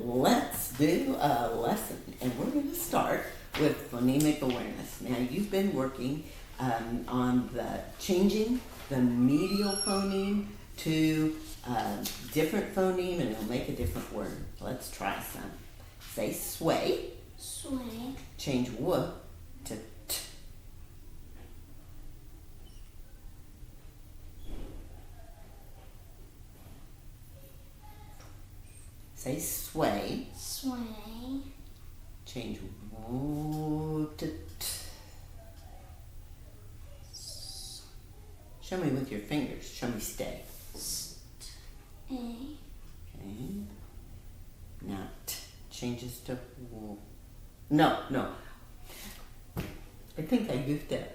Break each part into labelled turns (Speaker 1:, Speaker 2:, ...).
Speaker 1: let's do a lesson, and we're going to start with phonemic awareness. Now, you've been working on the changing the medial phoneme to different phoneme, and it'll make a different word. Let's try some. Say sway.
Speaker 2: Sway.
Speaker 1: Change w to t. Say sway.
Speaker 2: Sway.
Speaker 1: Change w to t. Show me with your fingers. Show me stay.
Speaker 2: Stay.
Speaker 1: Okay. Now t changes to w. No. I think I goofed up.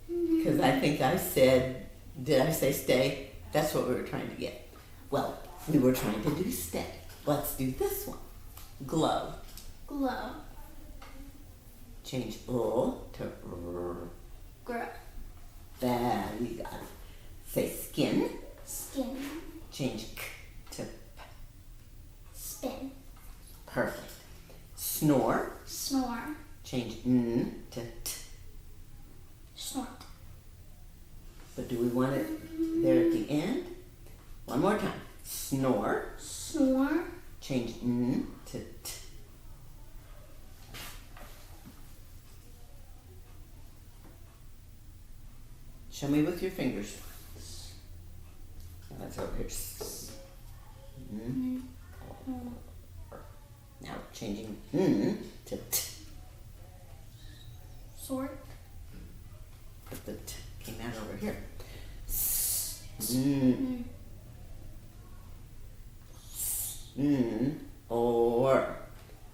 Speaker 1: Because I think I said, did I say stay? That's what we were trying to get. Well, we were trying to do stay. Let's do this one. Glow.
Speaker 2: Glow.
Speaker 1: Change to r.
Speaker 2: Grow.
Speaker 1: There you got it. Say skin.
Speaker 2: Skin.
Speaker 1: Change k to p.
Speaker 2: Spin.
Speaker 1: Perfect. Snore.
Speaker 2: Snore.
Speaker 1: Change n to t.
Speaker 2: Snort.
Speaker 1: But do we want it there at the end? One more time. Snore.
Speaker 2: Snore.
Speaker 1: Change n to t. Show me with your fingers. That's over here. Now changing n to t.
Speaker 2: Sort.
Speaker 1: But the t came out over here. Or.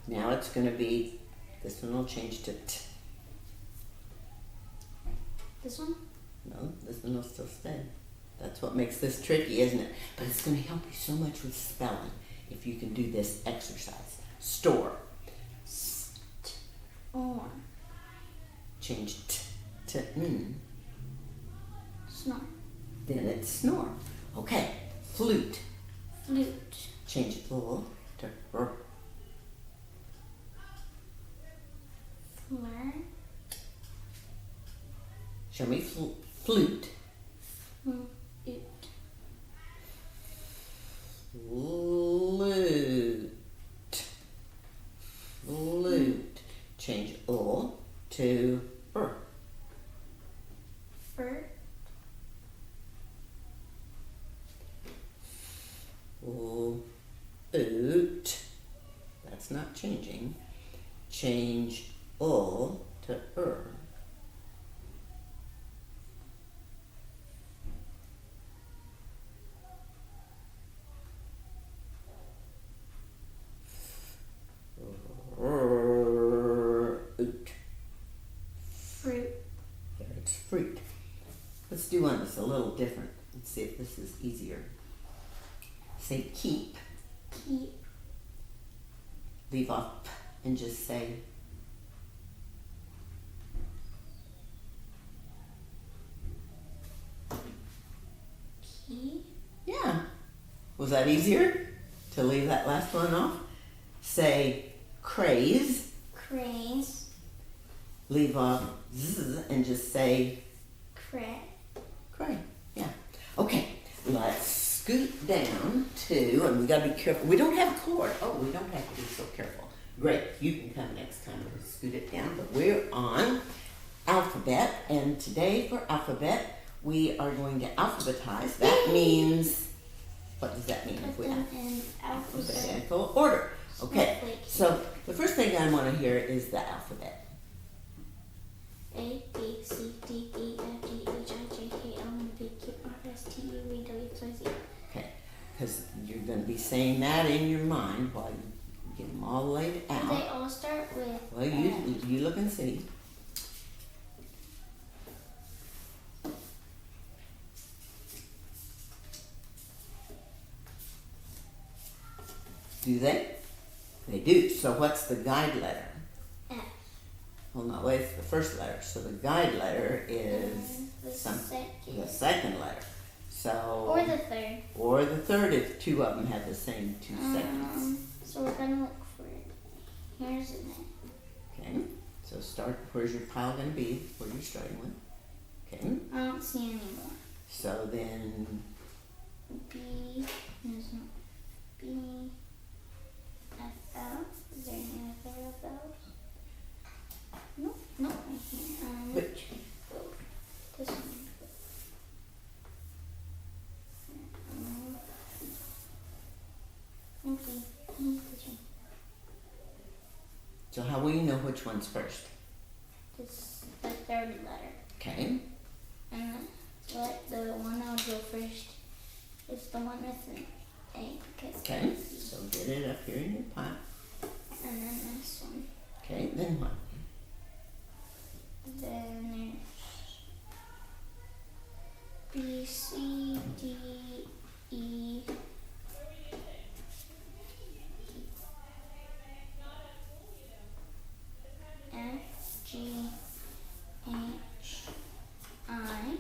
Speaker 1: Now it's going to be, this one will change to t.
Speaker 2: This one?
Speaker 1: No, this one will still stay. That's what makes this tricky, isn't it? But it's going to help you so much with spelling if you can do this exercise. Store.
Speaker 2: Or.
Speaker 1: Change t to n.
Speaker 2: Snore.
Speaker 1: Then it's snore. Okay. Flute.
Speaker 2: Flute.
Speaker 1: Change l to r.
Speaker 2: Fleur.
Speaker 1: Show me flute.
Speaker 2: Flute.
Speaker 1: Flute. Change l to r.
Speaker 2: Fur.
Speaker 1: Flute. That's not changing. Change l to r.
Speaker 2: Fruit.
Speaker 1: There, it's fruit. Let's do one that's a little different. Let's see if this is easier. Say keep.
Speaker 2: Keep.
Speaker 1: Leave off p and just say
Speaker 2: Key.
Speaker 1: yeah. Was that easier to leave that last one off? Say craze.
Speaker 2: Craze.
Speaker 1: Leave off z and just say
Speaker 2: Cray.
Speaker 1: cray. Yeah. Okay. Let's scoot down to, and we gotta be careful. We don't have a cord. Oh, we don't have to be so careful. Great. You can come next time and scoot it down. But we're on alphabet, and today for alphabet we are going to alphabetize. That means, what does that mean? If we
Speaker 2: Put them in alphabet.
Speaker 1: alphabetical order. Okay.
Speaker 2: Snowflake.
Speaker 1: So the first thing I want to hear is the alphabet.
Speaker 2: A, B, C, D, E, F, G, H, I, J, K, L, M, N, P, Q, R, S, T, U, V, W, X, Y, Z.
Speaker 1: Okay, because you're going to be saying that in your mind while you get them all laid
Speaker 2: Do
Speaker 1: out.
Speaker 2: they all start with
Speaker 1: Well, you look and see. Do they? They do. So what's the guide letter?
Speaker 2: F?
Speaker 1: Well, no, it's the first letter. So the guide letter is
Speaker 2: The
Speaker 1: the second letter. So
Speaker 2: Or the third.
Speaker 1: or the third if two of them have the same 2 seconds.
Speaker 2: So we're gonna look for it. Here's it.
Speaker 1: Okay. So start. Where's your pile going to be? Where you're starting with? Okay.
Speaker 2: I don't see any more.
Speaker 1: So then,
Speaker 2: B. There's no B. F L. Is there any other of those? Nope. Not right here.
Speaker 1: Which?
Speaker 2: This one. Okay. This one.
Speaker 1: so how will you know which one's first?
Speaker 2: This the third letter.
Speaker 1: Okay.
Speaker 2: And the one I'll go first is the one with an A. Because
Speaker 1: Okay. So get it up here in your pile.
Speaker 2: And then this one.
Speaker 1: Okay. Then what?
Speaker 2: Then there's B, C, D, E. F, G, H, I.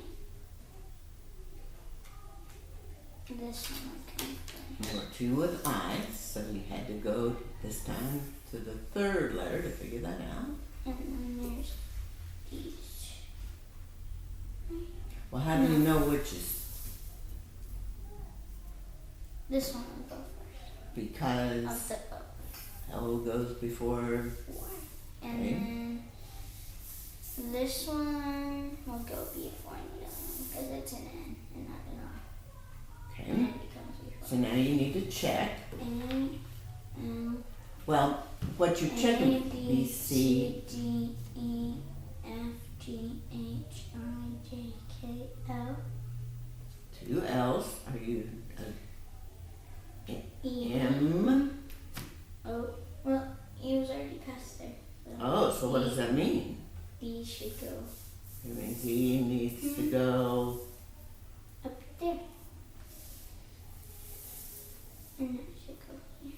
Speaker 2: This one I can
Speaker 1: There were two with I, so you had to go this time to the third letter to figure that out.
Speaker 2: And then there's these.
Speaker 1: Well, how do you know which is?
Speaker 2: This one will go first.
Speaker 1: Because
Speaker 2: Of the O.
Speaker 1: L goes before.
Speaker 2: And
Speaker 1: Okay.
Speaker 2: then this one will go before the other one because it's an N and not an R. And
Speaker 1: Okay.
Speaker 2: it becomes before.
Speaker 1: So now you need to check.
Speaker 2: A,
Speaker 1: Well, what you're checking, B, C,
Speaker 2: D, E, F, G, H, I, J, K, L,
Speaker 1: two L's. Are you
Speaker 2: E,
Speaker 1: M?
Speaker 2: O. Well, E was already past there.
Speaker 1: Oh, so what does that mean?
Speaker 2: B should go
Speaker 1: It means he needs to go.
Speaker 2: up there. And that should go here.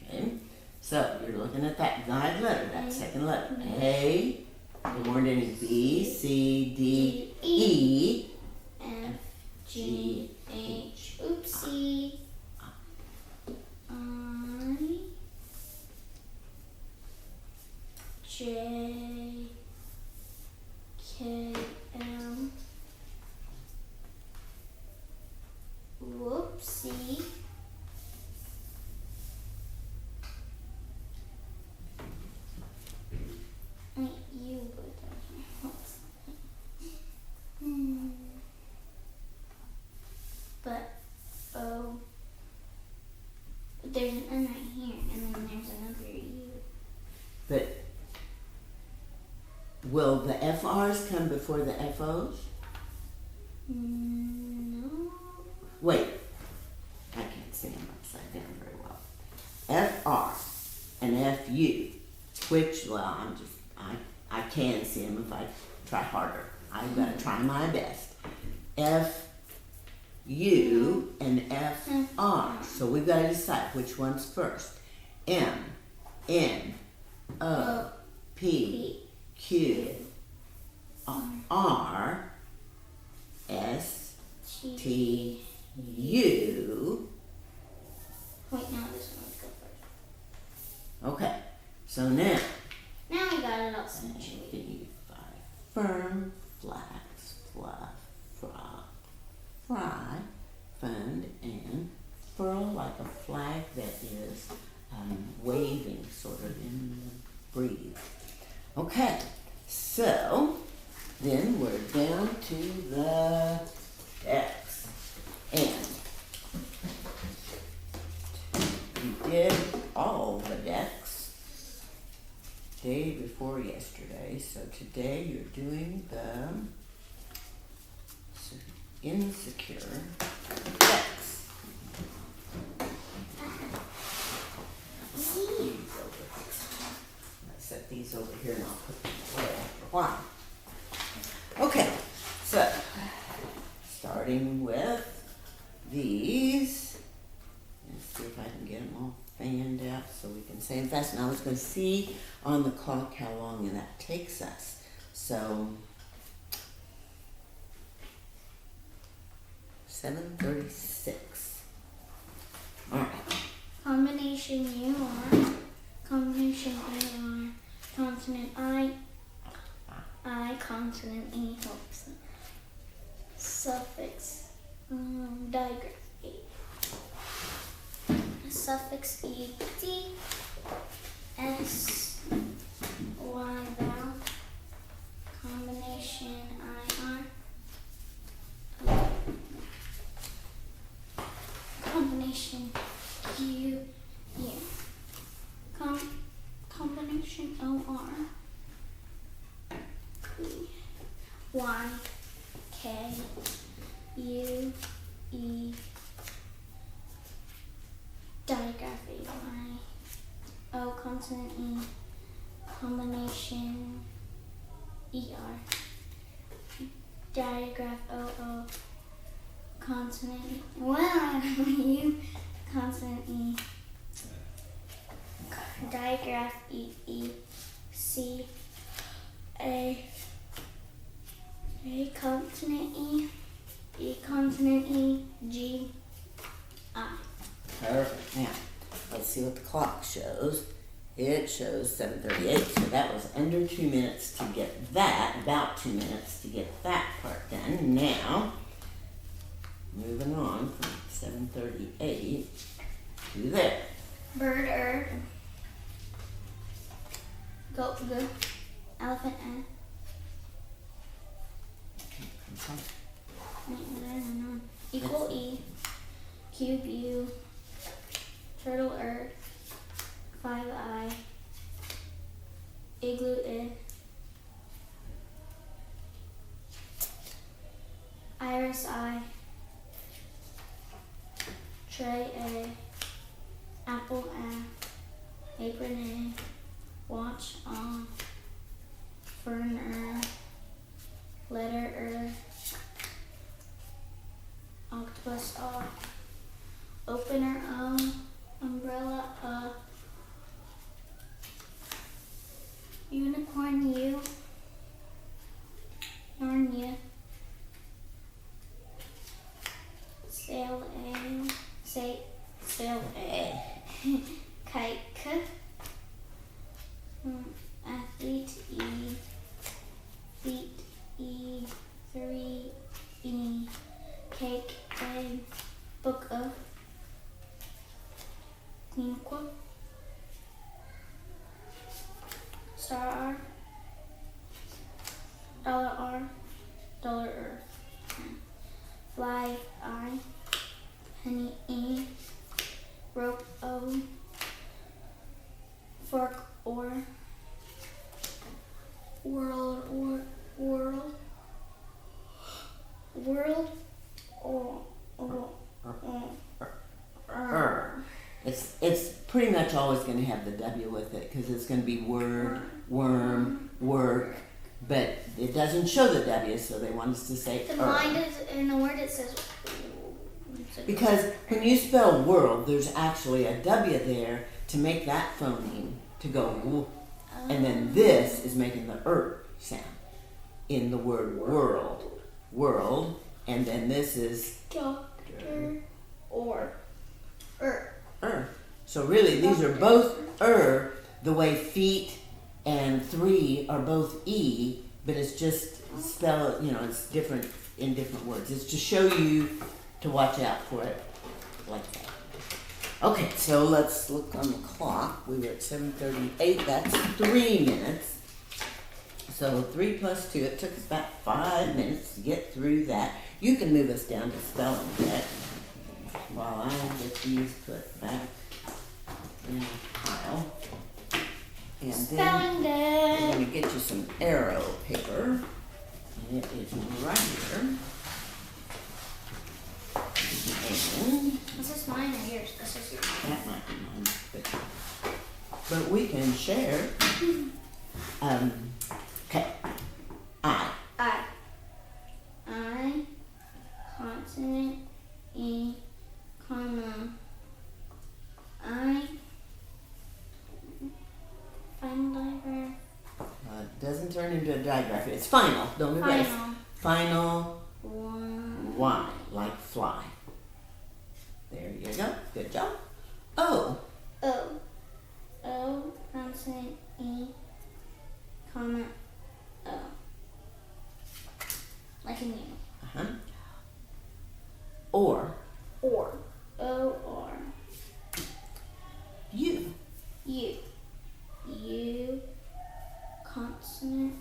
Speaker 1: Okay. So you're looking at that guide letter, that
Speaker 2: A.
Speaker 1: second letter. A. There weren't any B, C, D, E.
Speaker 2: F, G, H, oopsie, I, J, K, L, whoopsie, wait, you go down here. But there's an N right here, and then there's another U.
Speaker 1: But will the FRs come before the FOs?
Speaker 2: No.
Speaker 1: Wait, I can't see them upside down very well. FR and FU, which, well, I can see them if I try harder. I've got to try my best. FU and FR. So we've got to decide which one's first. M, N, O, P, Q, R, S, T, U.
Speaker 2: Wait, now this one would go first.
Speaker 1: Okay, so now,
Speaker 2: Now we got it all situated.
Speaker 1: B5, firm, flax, fluff, frock, fry, fund, and furl like a flag that is waving sort of in the breeze. Okay, so then we're down to the decks. And you did all the decks day before yesterday, so today you're doing the insecure decks. Let's set these over here and I'll put them away after a while. Okay, so starting with these, let's see if I can get them all fanned out so we can say them fast. And I was going to see on the clock how long that takes us. So 7:36. All right.
Speaker 2: How many combination UR, combination AR, consonant I, consonant E, suffix digraph E, suffix ED, S, Y vowel, combination IR, combination Q, U, combination OR, Y, K, U, E, digraph A, Y, O, consonant E, combination ER, digraph OO, consonant E, U, consonant E, digraph EE, C, A consonant E consonant E, G, I.
Speaker 1: Perfect. Now, let's see what the clock shows. It shows 7:38, so that was under 2 minutes to get that, about 2 minutes to get that part done. Now, moving on from 7:38 to there.
Speaker 2: Bird, goat, good, elephant, equal E, cube, U, turtle, five, I, igloo, iris, I, tray, apple, apron, watch, fern, letter, octopus, opener, umbrella, unicorn, U, yarn, U, sail, sail, kite, athlete, E, feet, E, 3, E, cake, A, book, O, queen, star, R, dollar, fly, I, penny, E, rope, O, fork, or, world,
Speaker 1: It's pretty much always going to have the W with it because it's going to be word, worm, work, but it doesn't show the W, so they want us to say
Speaker 2: Mine is in the word it says.
Speaker 1: Because when you spell world, there's actually a W there to make that phoneme to go woo, and then this is making the sound in the word world, and then this is
Speaker 2: Doctor or
Speaker 1: So really, these are both the way feet and 3 are both E, but it's just spelled, it's different in different words. It's to show you to watch out for it like that. Okay, so let's look on the clock. We were at 7:38. That's 3 minutes. So 3 plus 2, it took us about 5 minutes to get through that. You can move us down to spelling check while I get these put back in the pile. And
Speaker 2: spelling
Speaker 1: then I'm going to get you some arrow paper. And it is right here. And
Speaker 2: this is mine or yours? This is yours.
Speaker 1: That might be mine. But we can share. Okay. I,
Speaker 2: consonant, E, comma, I, final digraph.
Speaker 1: It doesn't turn into a digraph. It's final. Don't erase. Final. Y, like fly. There you go. Good job. O,
Speaker 2: consonant E, comma, O. Like a U.
Speaker 1: Uh-huh. Or
Speaker 2: Or. O-R.
Speaker 1: U.
Speaker 2: U. U, consonant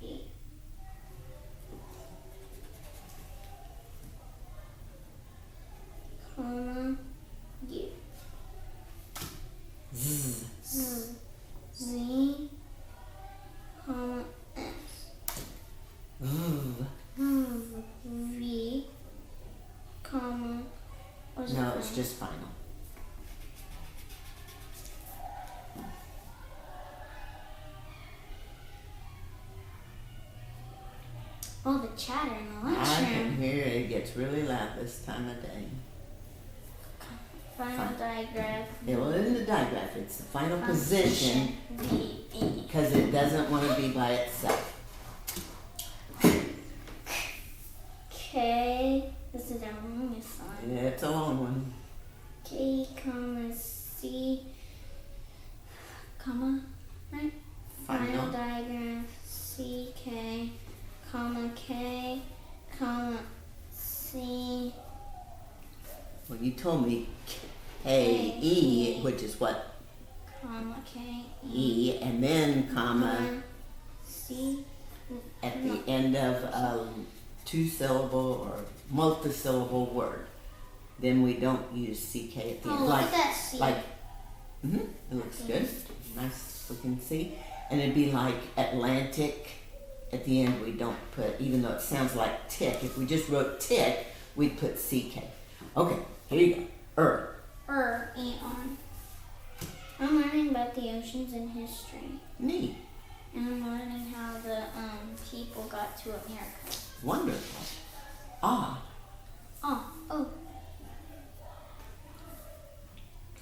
Speaker 2: E. Comma, U.
Speaker 1: Z.
Speaker 2: Z, comma, S.
Speaker 1: V.
Speaker 2: V, comma, what's
Speaker 1: No,
Speaker 2: it
Speaker 1: it's
Speaker 2: called?
Speaker 1: just final.
Speaker 2: Oh, the chatter in the
Speaker 1: I can
Speaker 2: lunchroom.
Speaker 1: hear it gets really loud this time of day.
Speaker 2: Final digraph.
Speaker 1: Yeah, well, it isn't the digraph, it's the final position
Speaker 2: V, E.
Speaker 1: because it doesn't want to be by itself.
Speaker 2: K, this is our longest one.
Speaker 1: Yeah, it's a long one.
Speaker 2: K, comma, C, comma, right? Final
Speaker 1: Final.
Speaker 2: digraph, C, K, comma, C,
Speaker 1: Well, you told me K-E, which is what?
Speaker 2: comma, K,
Speaker 1: E, and then comma
Speaker 2: C,
Speaker 1: at the end of a two-syllable or multi-syllable word. Then we don't use CK at the
Speaker 2: oh,
Speaker 1: end.
Speaker 2: look at that C.
Speaker 1: It looks good. Nice looking C. And it'd be like Atlantic. At the end we don't put, even though it sounds like tick, if we just wrote tick, we'd put CK. Okay, here you go.
Speaker 2: E-R. I'm learning about the oceans and history.
Speaker 1: Neat.
Speaker 2: And I'm learning how the people got to America.
Speaker 1: Wonderful. Ah.
Speaker 2: Oh.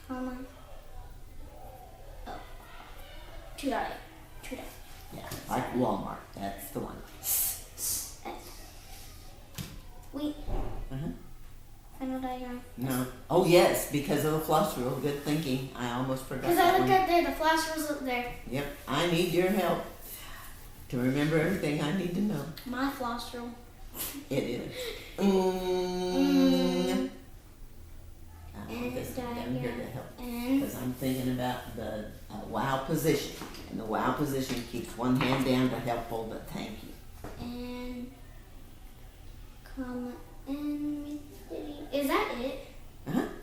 Speaker 2: Comma. Oh. 2 dot.
Speaker 1: Yeah, like Walmart. That's the one.
Speaker 2: S. Wait.
Speaker 1: Uh-huh.
Speaker 2: Final diagram.
Speaker 1: No. Oh, yes, because of the floss rule. Good thinking. I almost forgot
Speaker 2: Because
Speaker 1: that
Speaker 2: I looked
Speaker 1: one.
Speaker 2: up there, the flash was up there.
Speaker 1: Yep, I need your help to remember everything I need to know.
Speaker 2: My floss rule.
Speaker 1: It is. I'm here to help
Speaker 2: And
Speaker 1: because I'm thinking about the wow position, and the wow position keeps one hand down to help hold the thank you.
Speaker 2: and comma and is that it?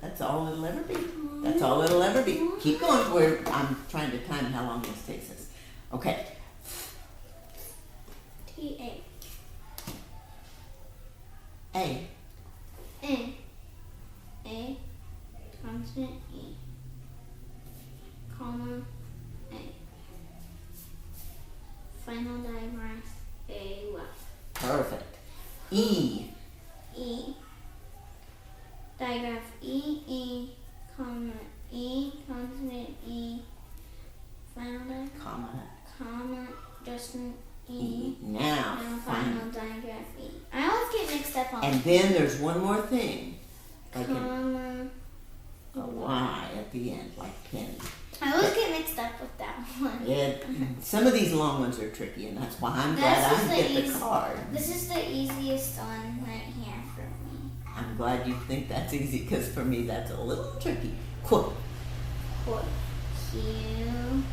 Speaker 1: That's all it'll ever be. That's all it'll ever be. Keep going. I'm trying to time how long this takes us. Okay.
Speaker 2: T-A.
Speaker 1: A.
Speaker 2: A. Consonant E. Comma A. Final digraph A. Well.
Speaker 1: Perfect. E.
Speaker 2: E. Digraph E. Comma E. Consonant E. Final digraph. Comma. Just an E.
Speaker 1: E. Now,
Speaker 2: Final digraph E. I always get mixed up on
Speaker 1: and then there's one more thing. Like
Speaker 2: comma.
Speaker 1: a Y at the end, like penny.
Speaker 2: I always get mixed up with that one.
Speaker 1: Some of these long ones are tricky, and that's why I'm glad
Speaker 2: This is
Speaker 1: I
Speaker 2: the
Speaker 1: get the
Speaker 2: easy-
Speaker 1: card.
Speaker 2: This is the easiest one right here for me.
Speaker 1: I'm glad you think that's easy, because for me that's a little tricky. Cool.
Speaker 2: Q, U,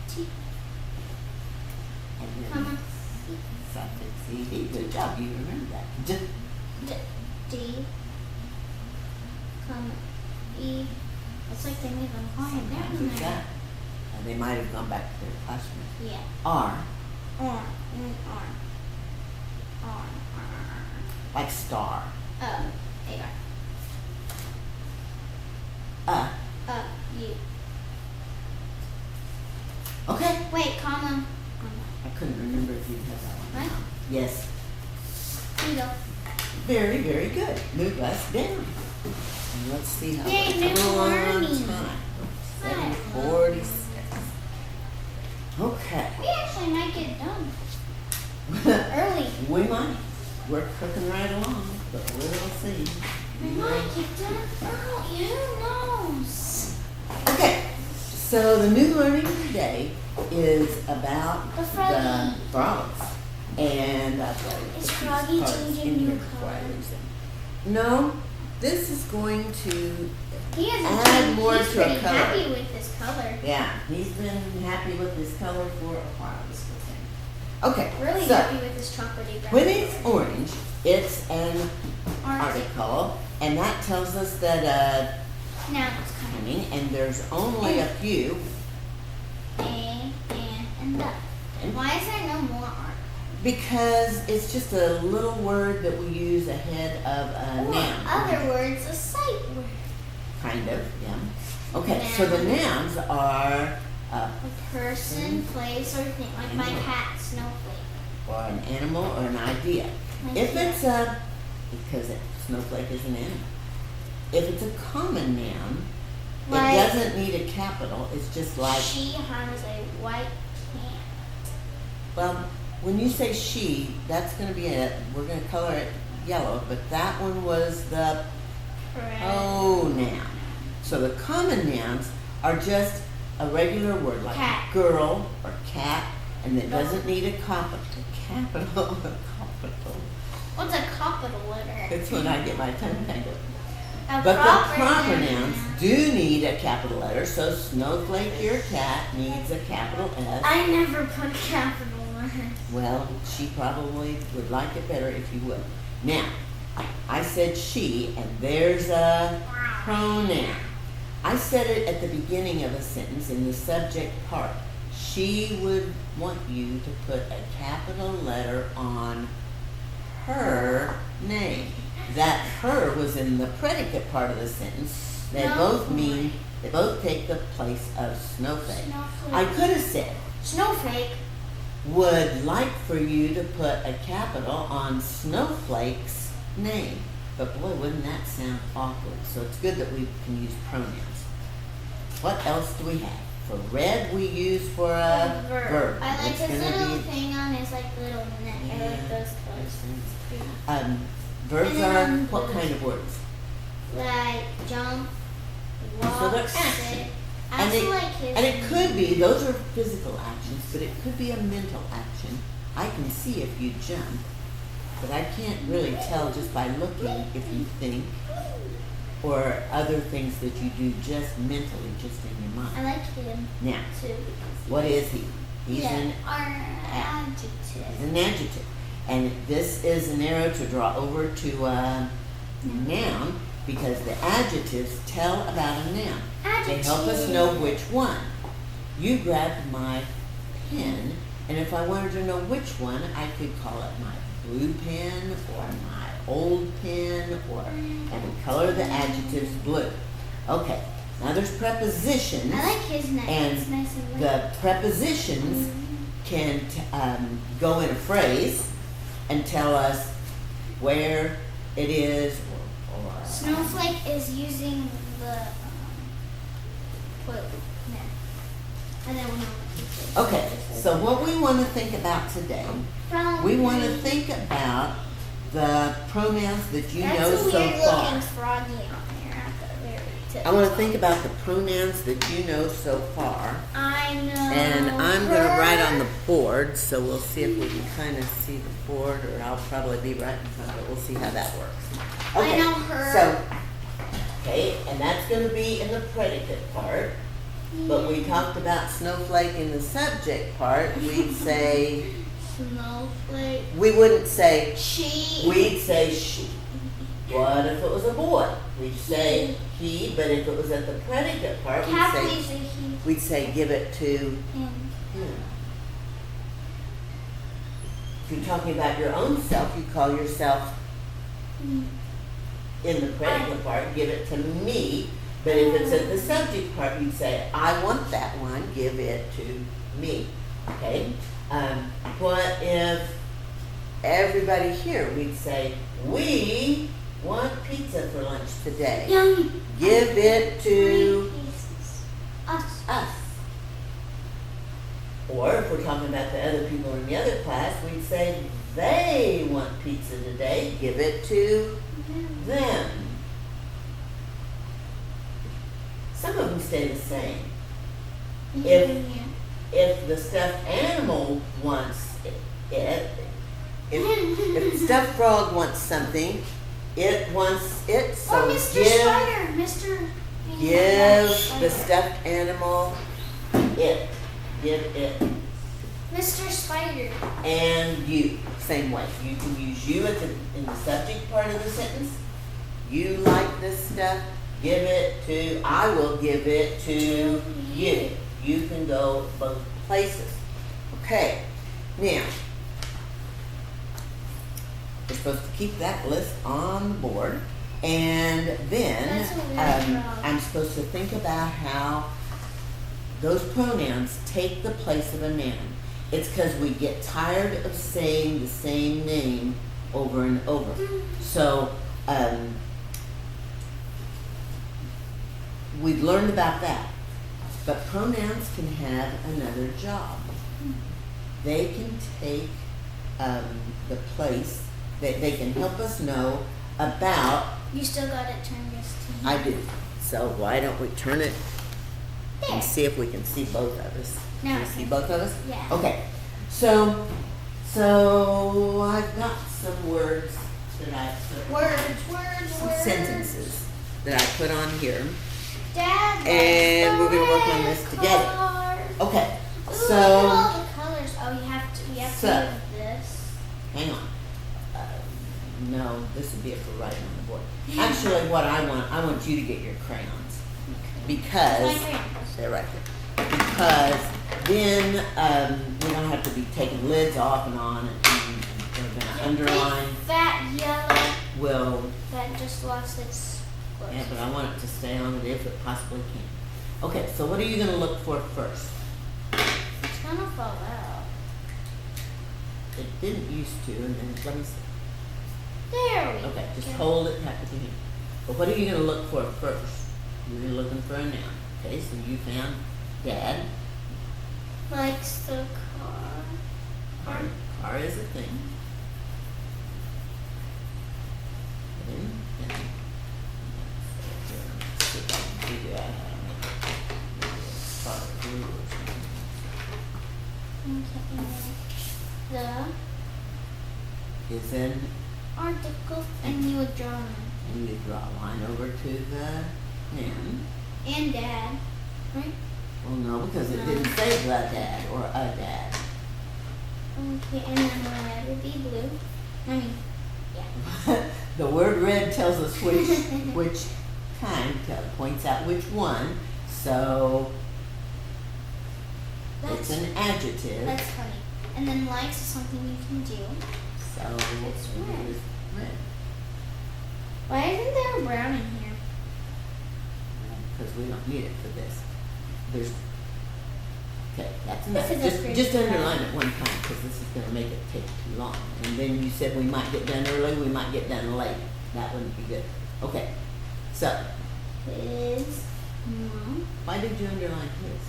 Speaker 2: T,
Speaker 1: And then
Speaker 2: comma,
Speaker 1: suffix ED. Good job, you remember that.
Speaker 2: D, comma, E. It's like they made them hard
Speaker 1: Sometimes
Speaker 2: down
Speaker 1: it's
Speaker 2: there.
Speaker 1: that. They might have gone back to their classroom.
Speaker 2: Yeah.
Speaker 1: R,
Speaker 2: R.
Speaker 1: like star.
Speaker 2: A-R. U.
Speaker 1: Okay.
Speaker 2: Wait, comma.
Speaker 1: I couldn't remember if you had that one.
Speaker 2: What?
Speaker 1: Yes.
Speaker 2: Here you go.
Speaker 1: Very, very good. Move us down. And let's see how
Speaker 2: Yay,
Speaker 1: we're
Speaker 2: new
Speaker 1: coming on
Speaker 2: learning.
Speaker 1: time.
Speaker 2: Hi.
Speaker 1: 7:46. Okay.
Speaker 2: We actually might get done early.
Speaker 1: We might. we're cooking right along, but we'll see.
Speaker 2: We might get done early. Who knows?
Speaker 1: Okay, so the new learning today is about
Speaker 2: The froggy.
Speaker 1: frogs. And
Speaker 2: Is Froggy changing new color?
Speaker 1: No, this is going to
Speaker 2: He hasn't
Speaker 1: add
Speaker 2: changed.
Speaker 1: more
Speaker 2: He's
Speaker 1: to a
Speaker 2: pretty
Speaker 1: color.
Speaker 2: happy with this color.
Speaker 1: Yeah, he's been happy with this color for a while. This little thing. Okay,
Speaker 2: Really
Speaker 1: so
Speaker 2: happy with this chocolatey brown.
Speaker 1: when it's orange, it's an
Speaker 2: Arctic.
Speaker 1: article, and that tells us that
Speaker 2: Now it's coming.
Speaker 1: and there's only a few.
Speaker 2: And the. And why is there no more art?
Speaker 1: Because it's just a little word that we use ahead of a
Speaker 2: Or
Speaker 1: noun.
Speaker 2: other words, a sight word.
Speaker 1: Kind of, yeah. Okay, so the nouns are
Speaker 2: A person, place, or thing. Like my
Speaker 1: Animal.
Speaker 2: cat, Snowflake.
Speaker 1: or an animal or an idea. If it's because snowflake is an animal. If it's a common noun,
Speaker 2: Like-
Speaker 1: it doesn't need a capital. It's just like,
Speaker 2: She has a white cat.
Speaker 1: well, when you say she, that's going to be we're going to color it yellow, but that one was the pronoun. So the common nouns are just a regular word like
Speaker 2: Cat.
Speaker 1: girl or cat, and it doesn't need a capital. Capital.
Speaker 2: What's a capital letter?
Speaker 1: It's when I get my tongue tangled.
Speaker 2: A
Speaker 1: But the proper
Speaker 2: noun.
Speaker 1: nouns do need a capital letter, so Snowflake, your cat, needs a capital S.
Speaker 2: I never put capital letters.
Speaker 1: Well, she probably would like it better if you would. Now, I said she, and there's a pronoun. I said it at the beginning of a sentence in the subject part. She would want you to put a capital letter on her name. That her was in the predicate part of the sentence. They both take the place of Snowflake. I could have said,
Speaker 2: Snowflake.
Speaker 1: would like for you to put a capital on Snowflake's name. But boy, wouldn't that sound awkward. So it's good that we can use pronouns. What else do we have? For red, we use for a verb.
Speaker 2: I like
Speaker 1: It's
Speaker 2: this
Speaker 1: gonna
Speaker 2: little
Speaker 1: be-
Speaker 2: thing on his like little neck. I like those colors.
Speaker 1: Verbs
Speaker 2: And
Speaker 1: are
Speaker 2: then
Speaker 1: what kind of words?
Speaker 2: Like jump, walk,
Speaker 1: So they're
Speaker 2: sit.
Speaker 1: action.
Speaker 2: I
Speaker 1: And
Speaker 2: actually
Speaker 1: it-
Speaker 2: like his.
Speaker 1: And it could be, those are physical actions, but it could be a mental action. I can see if you jump, but I can't really tell just by looking if you think or other things that you do just mentally, just in your
Speaker 2: I
Speaker 1: mind.
Speaker 2: like him
Speaker 1: Now,
Speaker 2: too. Because
Speaker 1: what is he? He's an
Speaker 2: adjective.
Speaker 1: He's an adjective. And this is an arrow to draw over to a noun because the adjectives tell about a noun. They help us know which one. You grabbed my pen, and if I wanted to know which one, I could call it my blue pen or my old pen, and we color the adjectives blue. Okay, now there's prepositions.
Speaker 2: I like his neck.
Speaker 1: And
Speaker 2: It's nice and
Speaker 1: the prepositions can go in a phrase and tell us where it is or
Speaker 2: Snowflake is using the quote. And then we have
Speaker 1: Okay, so what we want to think about today, we want to think about the pronouns that you know
Speaker 2: That's a
Speaker 1: so
Speaker 2: weird
Speaker 1: far.
Speaker 2: looking froggy on there at the very tip.
Speaker 1: I want to think about the pronouns that you know so far.
Speaker 2: I know.
Speaker 1: And I'm going to
Speaker 2: her.
Speaker 1: write on the board, so we'll see if we can kind of see the board, or I'll probably be right in front of it. We'll see how that works.
Speaker 2: I know her.
Speaker 1: So, okay, and that's going to be in the predicate part. But we talked about snowflake in the subject part. We'd say,
Speaker 2: Snowflake.
Speaker 1: we wouldn't say,
Speaker 2: She.
Speaker 1: we'd say she. What if it was a boy? We'd say he, but if it was at the predicate part,
Speaker 2: Capital usually he.
Speaker 1: we'd say give it to
Speaker 2: Him.
Speaker 1: him. If you're talking about your own self, you call yourself in the predicate part, give it to me. But if it's at the subject part, you'd say, I want that one, give it to me. Okay? What if everybody here, we'd say, we want pizza for lunch today.
Speaker 2: Yummy.
Speaker 1: Give it to
Speaker 2: Us.
Speaker 1: us. Or if we're talking about the other people in the other class, we'd say, they want pizza today, give it to them. Some of them stay the same. If the stuffed animal wants it, if the stuffed frog wants something, it wants it, so
Speaker 2: Mr. Spider,
Speaker 1: give the stuffed animal it. Give it.
Speaker 2: Mr. Spider.
Speaker 1: And you, same way. You can use you in the subject part of the sentence. You like this stuff, give it to, I will give it to you. You can go both places. Okay, now, we're supposed to keep that list on the board, and then I'm supposed to think about how those pronouns take the place of a noun. It's because we get tired of saying the same name over and over. So, we've learned about that. But pronouns can have another job. They can take the place, they can help us know about.
Speaker 2: You still got it turned, yes, to
Speaker 1: I do. So why don't we turn it
Speaker 2: there.
Speaker 1: and see if we can see both of us?
Speaker 2: Now
Speaker 1: Can you see both of us?
Speaker 2: Yeah.
Speaker 1: Okay. So I've got some words that I put. Some
Speaker 2: Words.
Speaker 1: sentences that I put on here.
Speaker 2: Dad,
Speaker 1: And we're gonna work on this together.
Speaker 2: car.
Speaker 1: Okay.
Speaker 2: Ooh,
Speaker 1: So
Speaker 2: look at all the colors. Oh, you have to
Speaker 1: So.
Speaker 2: use this.
Speaker 1: hang on. No, this would be it for writing on the board. Actually, what I want you to get your crayons because
Speaker 2: My crayons.
Speaker 1: they're right here. Because then we don't have to be taking lids off and on, and we're gonna underline.
Speaker 2: Big, fat yellow
Speaker 1: Will
Speaker 2: that just lost its.
Speaker 1: yeah, but I want it to stay on it if it possibly can. Okay, so what are you gonna look for first?
Speaker 2: It's gonna fall out.
Speaker 1: It didn't used to, and then let me see.
Speaker 2: There we go.
Speaker 1: Okay, just hold it tight with your hand. But what are you gonna look for first? You're looking for a noun. Okay, so you found Dad.
Speaker 2: Likes the car.
Speaker 1: Car is a thing. Then, let's see if I can figure out how to make it. Car blue or something.
Speaker 2: The
Speaker 1: Is in,
Speaker 2: article, and you would draw them.
Speaker 1: and you draw a line over to the noun.
Speaker 2: And Dad, right?
Speaker 1: Well, no, because it
Speaker 2: No.
Speaker 1: didn't say the dad or a dad.
Speaker 2: Okay, and then the red would be blue. I mean, yeah.
Speaker 1: The word red tells us which kind, points out which one. So it's an adjective.
Speaker 2: That's funny. And then likes is something you can do.
Speaker 1: So
Speaker 2: It's red.
Speaker 1: it is red.
Speaker 2: Why isn't there a brown in here?
Speaker 1: Because we don't need it for this. There's okay, that's
Speaker 2: This
Speaker 1: enough.
Speaker 2: is a
Speaker 1: Just
Speaker 2: pretty
Speaker 1: underline
Speaker 2: brown.
Speaker 1: it one time because this is going to make it take too long. And then you said we might get done early, we might get done late. That wouldn't be good. Okay, so
Speaker 2: His mom.
Speaker 1: why did you underline his?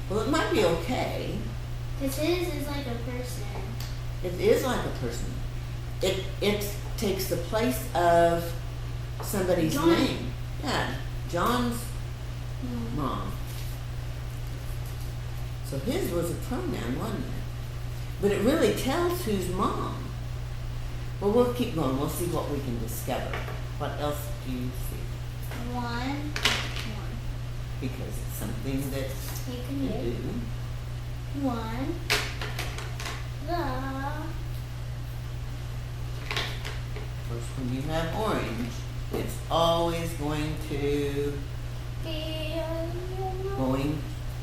Speaker 1: Well, it might be okay.
Speaker 2: Because his is like a person.
Speaker 1: It is like a person. It takes the place of somebody's
Speaker 2: John.
Speaker 1: name. Yeah, John's
Speaker 2: Hmm.
Speaker 1: mom. So his was a pronoun, wasn't it? But it really tells whose mom. Well, we'll keep going. We'll see what we can discover. What else do you see?
Speaker 2: One.
Speaker 1: Because it's something that
Speaker 2: You can
Speaker 1: you
Speaker 2: do.
Speaker 1: do.
Speaker 2: One. The.
Speaker 1: First, when you have orange, it's always going to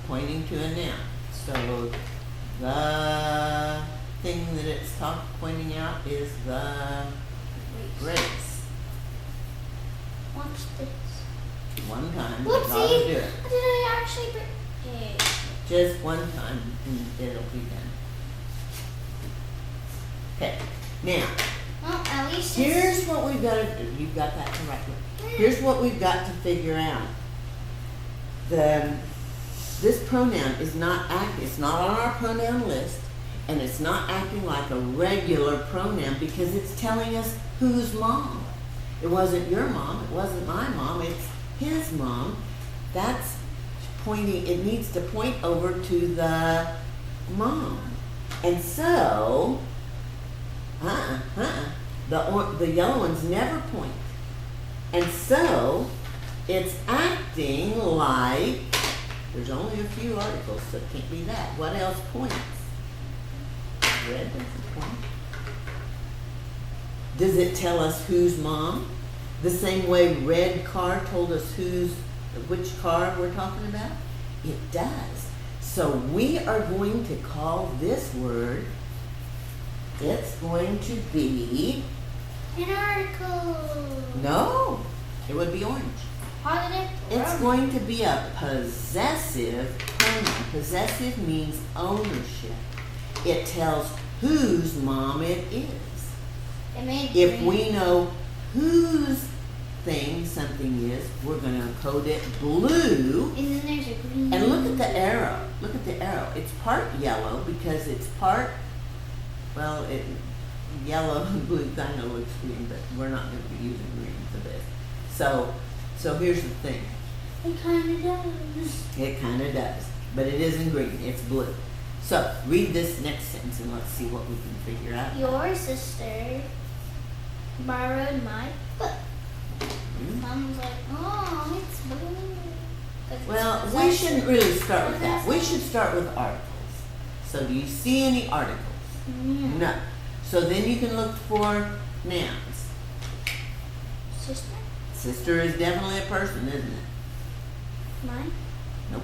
Speaker 1: pointing to a noun. So the thing that it's pointing out is the race.
Speaker 2: Watch this.
Speaker 1: One time, you gotta do
Speaker 2: Whoopsie!
Speaker 1: it.
Speaker 2: Did I actually break? Okay.
Speaker 1: Just one time, and it'll be done. Okay, now,
Speaker 2: Well, at least
Speaker 1: here's what we've got to do. You've got that correctly. Here's what we've got to figure out. This pronoun is not active. It's not on our pronoun list, And it's not acting like a regular pronoun because it's telling us whose mom. It wasn't your mom, it wasn't my mom, it's his mom. That's pointing, it needs to point over to the mom. And so, the yellow ones never point. And so, it's acting like, there's only a few articles, so it can't be that. What else points? Red doesn't point. Does it tell us whose mom? The same way red car told us which car we're talking about? It does. So we are going to call this word, it's going to be...
Speaker 2: An article.
Speaker 1: No, it would be orange.
Speaker 2: Positive.
Speaker 1: It's going to be a possessive pronoun. Possessive means ownership. It tells whose mom it is. If we know whose thing something is, we're going to code it blue.
Speaker 2: And then there's a green.
Speaker 1: And look at the arrow. Look at the arrow. It's part yellow because it's part, well, yellow and blue kind of looks green, but we're not going to be using green for this. So here's the thing.
Speaker 2: It kind of does.
Speaker 1: It kind of does, but it isn't green. It's blue. So read this next sentence and let's see what we can figure out.
Speaker 2: Your sister borrowed my book. Mom's like, oh, it's blue.
Speaker 1: Well, we shouldn't really start with that. We should start with articles. So do you see any articles?
Speaker 2: Yeah.
Speaker 1: No. So then you can look for nouns.
Speaker 2: Sister?
Speaker 1: Sister is definitely a person, isn't it?
Speaker 2: Mine?
Speaker 1: Nope.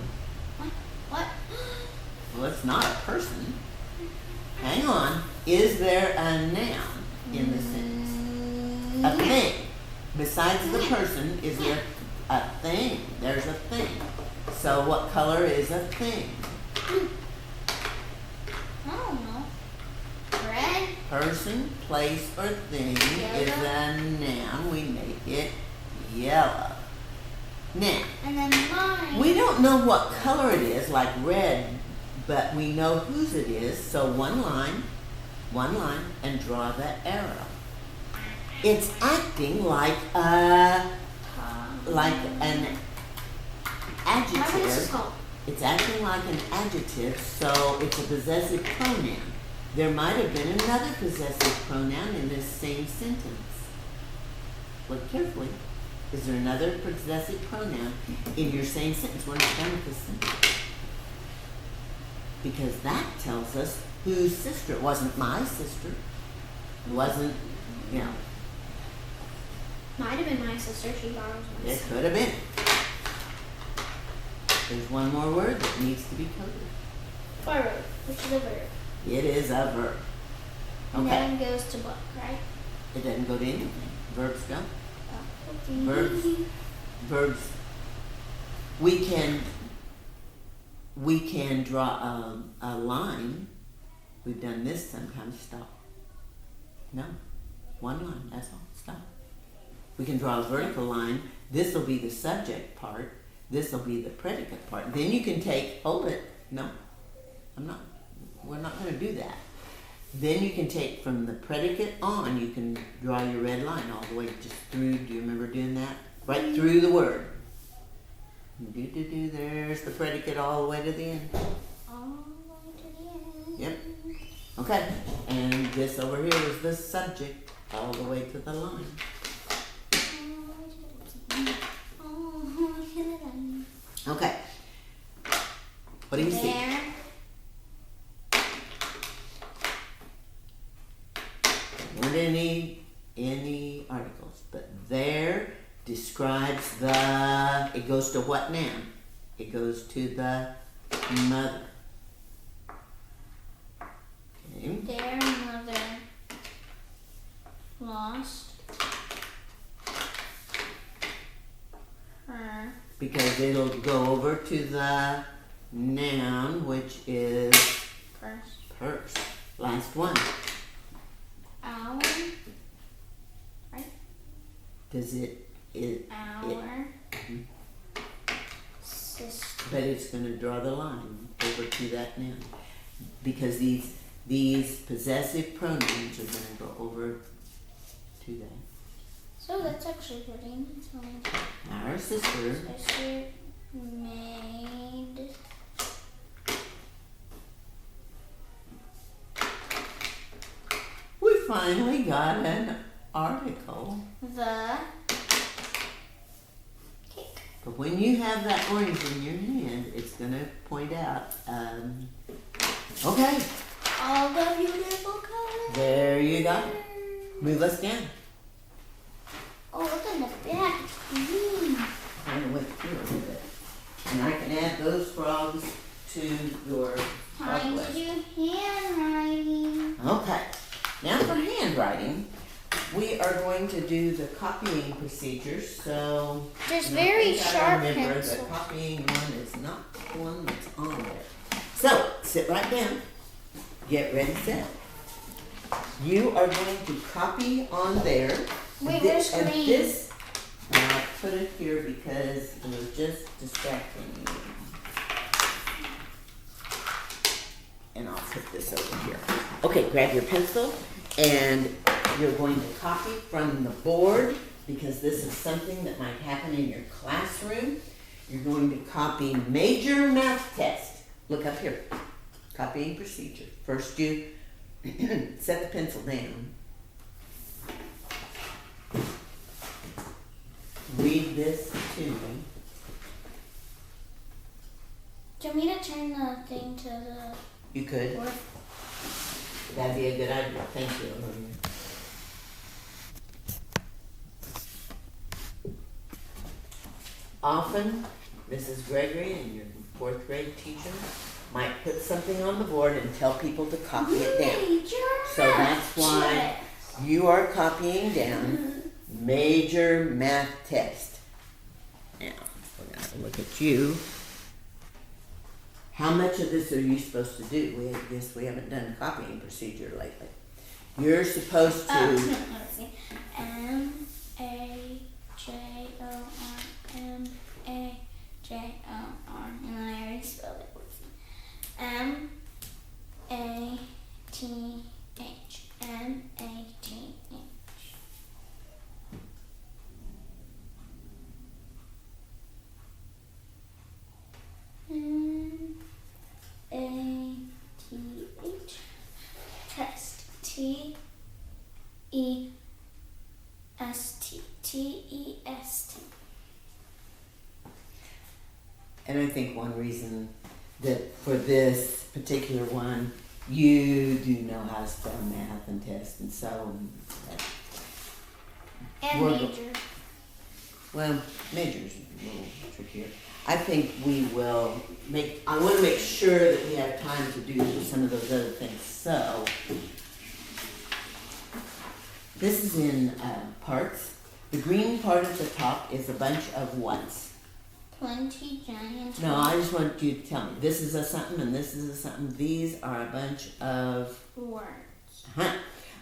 Speaker 2: What?
Speaker 1: Well, it's not a person. Hang on. Is there a noun in the sentence? A thing. Besides the person, is there a thing? There's a thing. So what color is a thing?
Speaker 2: I don't know. Red?
Speaker 1: Person, place, or thing is
Speaker 2: Yellow.
Speaker 1: a noun. We make it yellow. Now,
Speaker 2: And then mine.
Speaker 1: we don't know what color it is, like red, but we know whose it is. So one line, and draw the arrow. It's acting like an adjective.
Speaker 2: What is this called?
Speaker 1: It's acting like an adjective, so it's a possessive pronoun. There might have been another possessive pronoun in this same sentence. Look carefully. Is there another possessive pronoun in your same sentence? We're not done with this sentence. Because that tells us whose sister. It wasn't my sister. It wasn't, you know.
Speaker 2: Might have been my sister. She borrows my
Speaker 1: It
Speaker 2: sister.
Speaker 1: could have been. There's one more word that needs to be coded.
Speaker 2: Borrowed, which is a verb.
Speaker 1: It is a verb.
Speaker 2: And
Speaker 1: Okay.
Speaker 2: then goes to book, right?
Speaker 1: It doesn't go to anything. Verbs don't.
Speaker 2: Oh.
Speaker 1: Verbs. We can draw a line. We've done this sometimes. Stop. No. One line. That's all. Stop. We can draw a vertical line. This will be the subject part. This will be the predicate part. Then you can take, hold it. No. We're not going to do that. Then you can take from the predicate on, you can draw your red line all the way just through. Do you remember doing that? Right through the word. There's the predicate all the way to the end.
Speaker 2: All the way to the end.
Speaker 1: Yep. Okay. And this over here is the subject all the way to the line. Okay. What do you see?
Speaker 2: There.
Speaker 1: Weren't any articles, but there describes it goes to what noun? It goes to the mother. Okay.
Speaker 2: Their mother lost her
Speaker 1: Because it'll go over to the noun, which is
Speaker 2: purse.
Speaker 1: purse. Last one.
Speaker 2: Our. Right?
Speaker 1: Does it
Speaker 2: Our sister.
Speaker 1: but it's going to draw the line over to that noun. Because these these possessive pronouns are going to go over to them.
Speaker 2: So that's actually pretty nice.
Speaker 1: Our sister.
Speaker 2: Sister made
Speaker 1: We finally got an article.
Speaker 2: the cake.
Speaker 1: But when you have that orange in your hand, it's going to point out, okay,
Speaker 2: All the beautiful colors.
Speaker 1: there you go. Move us down.
Speaker 2: Oh, look in the back.
Speaker 1: I'm going to wait through a little bit. And I can add those frogs to your
Speaker 2: Time to do handwriting.
Speaker 1: Okay. Now for handwriting, we are going to do the copying procedures. So
Speaker 2: There's
Speaker 1: and I
Speaker 2: very
Speaker 1: think I
Speaker 2: sharp
Speaker 1: remember
Speaker 2: pencils.
Speaker 1: the copying one is not the one that's on there. So sit right down. Get ready, set. You are going to copy on there.
Speaker 2: Wait,
Speaker 1: This-
Speaker 2: where's
Speaker 1: and
Speaker 2: green?
Speaker 1: this, I put it here because it was just distracting you. And I'll put this over here. Okay, grab your pencil and you're going to copy from the board because this is something that might happen in your classroom. You're going to copy major math test. Look up here. Copying procedure. First you set the pencil down. Read this to me.
Speaker 2: Do you want me to turn the thing to the
Speaker 1: You could.
Speaker 2: board?
Speaker 1: That'd be a good idea. Thank you, Olivia. Often, Mrs. Gregory and your fourth grade teacher might put something on the board and tell people to copy it down.
Speaker 2: Major
Speaker 1: So that's why you are copying down major math test. Now, we're going to look at you. How much of this are you supposed to do? I guess we haven't done a copying procedure lately. You're supposed to.
Speaker 2: Let's see. M-A-J-O-R, and then I already spelled it. Let's see. M-A-T-H. M-A-T-H. M-A-T-H. Test. T-E-S-T. T-E-S-T.
Speaker 1: And I think one reason that for this particular one, you do know how to spell math and test, and so.
Speaker 2: And
Speaker 1: We're-
Speaker 2: major.
Speaker 1: Well, major's a little trickier. I think we will I want to make sure that we have time to do some of those other things. So, this is in parts. The green part at the top is a bunch of whats.
Speaker 2: 20 giant.
Speaker 1: No, I just want you to tell me. This is a something and this is a something. These are a bunch of.
Speaker 2: words.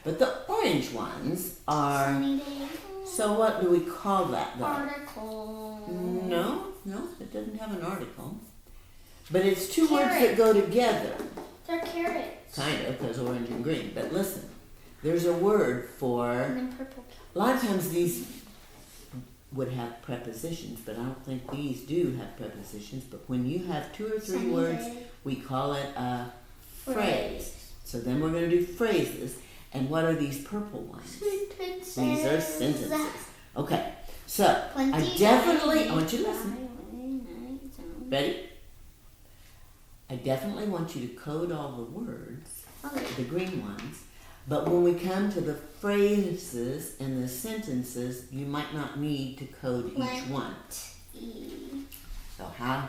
Speaker 1: But the orange ones are.
Speaker 2: Sunny day.
Speaker 1: So what do we call that though?
Speaker 2: Article.
Speaker 1: No, it doesn't have an article. But it's two words that
Speaker 2: Carrot.
Speaker 1: go together.
Speaker 2: They're carrots.
Speaker 1: Kind of, because orange and green. But listen, there's a word for.
Speaker 2: And then purple.
Speaker 1: A lot of times these would have prepositions, but I don't think these do have prepositions. But when you have two or three
Speaker 2: Sunny
Speaker 1: words,
Speaker 2: day.
Speaker 1: we call it a phrase.
Speaker 2: Phrase.
Speaker 1: So then we're going to do phrases. And what are these purple ones?
Speaker 2: Sentences.
Speaker 1: These are sentences. Okay, so I
Speaker 2: 20
Speaker 1: definitely, I want you to
Speaker 2: giant
Speaker 1: listen.
Speaker 2: zone.
Speaker 1: Ready? I definitely want you to code all the words,
Speaker 2: Okay.
Speaker 1: the green ones. But when we come to the phrases and the sentences, you might not need to code each one.
Speaker 2: E.
Speaker 1: So how?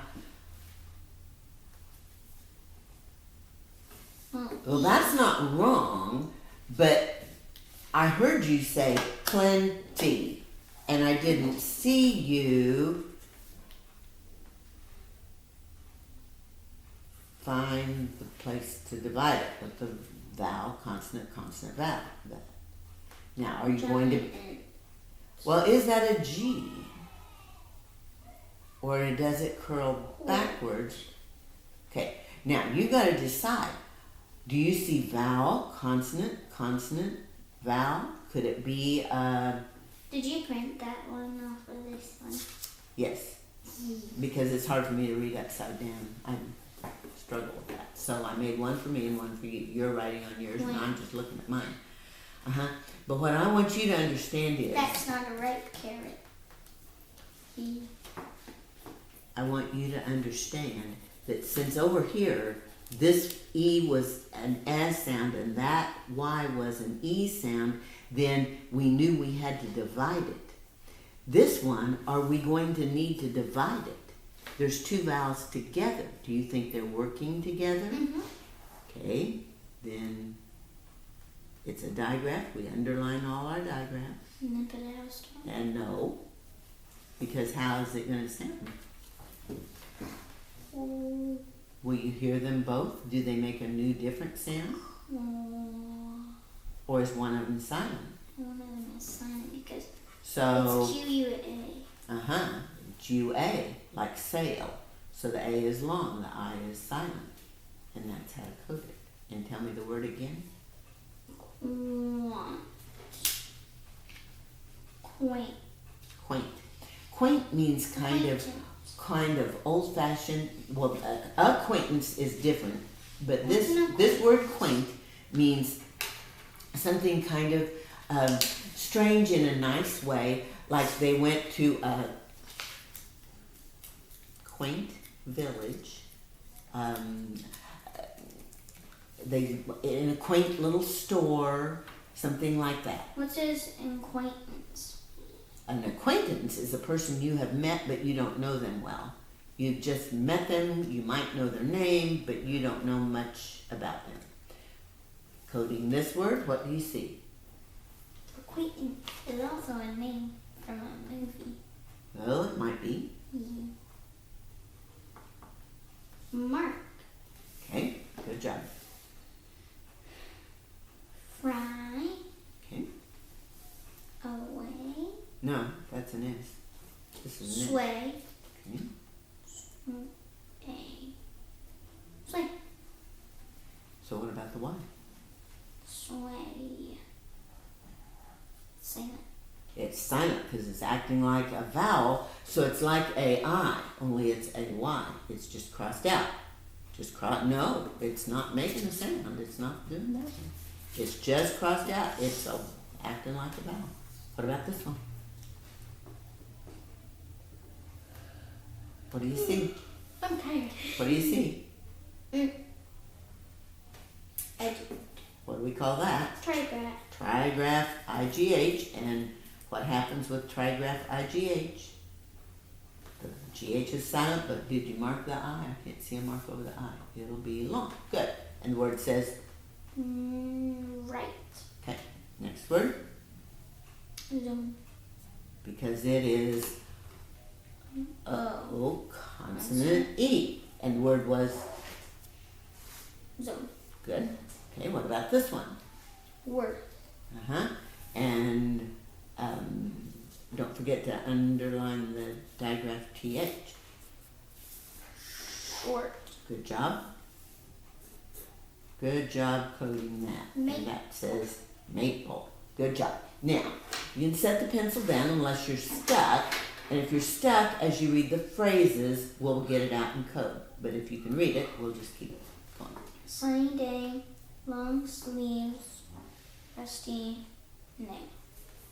Speaker 1: Well, that's not wrong, but I heard you say plenty, and I didn't see you find the place to divide it with the vowel, consonant, consonant, vowel. Now, are you going to? Well, is that a G? Or does it curl backwards? Okay, now you got to decide. Do you see vowel, consonant, consonant, vowel? Could it be,
Speaker 2: Did you print that one off of this one?
Speaker 1: yes, because it's hard for me to read upside down. I struggle with that. So I made one for me and one for you. You're writing on yours and I'm just looking at mine. But what I want you to understand is...
Speaker 2: That's not a ripe carrot.
Speaker 1: I want you to understand that since over here, this E was an S sound and that Y was an E sound, then we knew we had to divide it. This one, are we going to need to divide it? There's two vowels together. Do you think they're working together?
Speaker 2: Mm-hmm.
Speaker 1: Okay, then it's a digraph. We underline all our digraphs.
Speaker 2: And then put a house down.
Speaker 1: And no, because how is it going to sound? Will you hear them both? Do they make a new different sound? Or is one of them silent?
Speaker 2: One of them is silent because
Speaker 1: So,
Speaker 2: it's Q-U-A.
Speaker 1: Q-A, like sail. So the A is long, the I is silent. And that's how to code it. And tell me the word again.
Speaker 2: Quaint.
Speaker 1: Quaint. Quaint means kind of old-fashioned. Well, acquaintance is different, but this word quaint means something kind of strange in a nice way. Like they went to a quaint village. They in a quaint little store, something like that.
Speaker 2: What is acquaintance?
Speaker 1: An acquaintance is a person you have met but you don't know them well. You've just met them, you might know their name, but you don't know much about them. Coding this word, what do you see?
Speaker 2: Acquaintance is also a name from a movie.
Speaker 1: Well, it might be.
Speaker 2: Mark.
Speaker 1: Okay, good job.
Speaker 2: Fry.
Speaker 1: Okay.
Speaker 2: Away.
Speaker 1: No, that's an S. This is an S.
Speaker 2: Sway.
Speaker 1: Okay.
Speaker 2: Sway.
Speaker 1: So what about the Y?
Speaker 2: Sway. Silent.
Speaker 1: It's silent because it's acting like a vowel, so it's like a I, only it's a Y. It's just crossed out. No, it's not making a sound. It's not doing that one. It's just crossed out. It's acting like a vowel. What about this one? What do you see?
Speaker 2: I'm tired.
Speaker 1: What do you see? What do we call that?
Speaker 2: Trigraph.
Speaker 1: Trigraph IGH. And what happens with trigraph IGH? The GH is silent, but did you mark the I? I can't see a mark over the I. It'll be long. Good. And the word says?
Speaker 2: Right.
Speaker 1: Okay. Next word.
Speaker 2: Zoom.
Speaker 1: Because it is O, consonant E. And the word was?
Speaker 2: Zoom.
Speaker 1: Good. Okay, what about this one?
Speaker 2: Worth.
Speaker 1: And don't forget to underline the digraph TH.
Speaker 2: Short.
Speaker 1: Good job. Good job coding that.
Speaker 2: Maple.
Speaker 1: And that says maple. Good job. Now, you can set the pencil down unless you're stuck. And if you're stuck, as you read the phrases, we'll get it out in code. But if you can read it, we'll just keep going.
Speaker 2: Sunny day, long sleeves, rusty nail.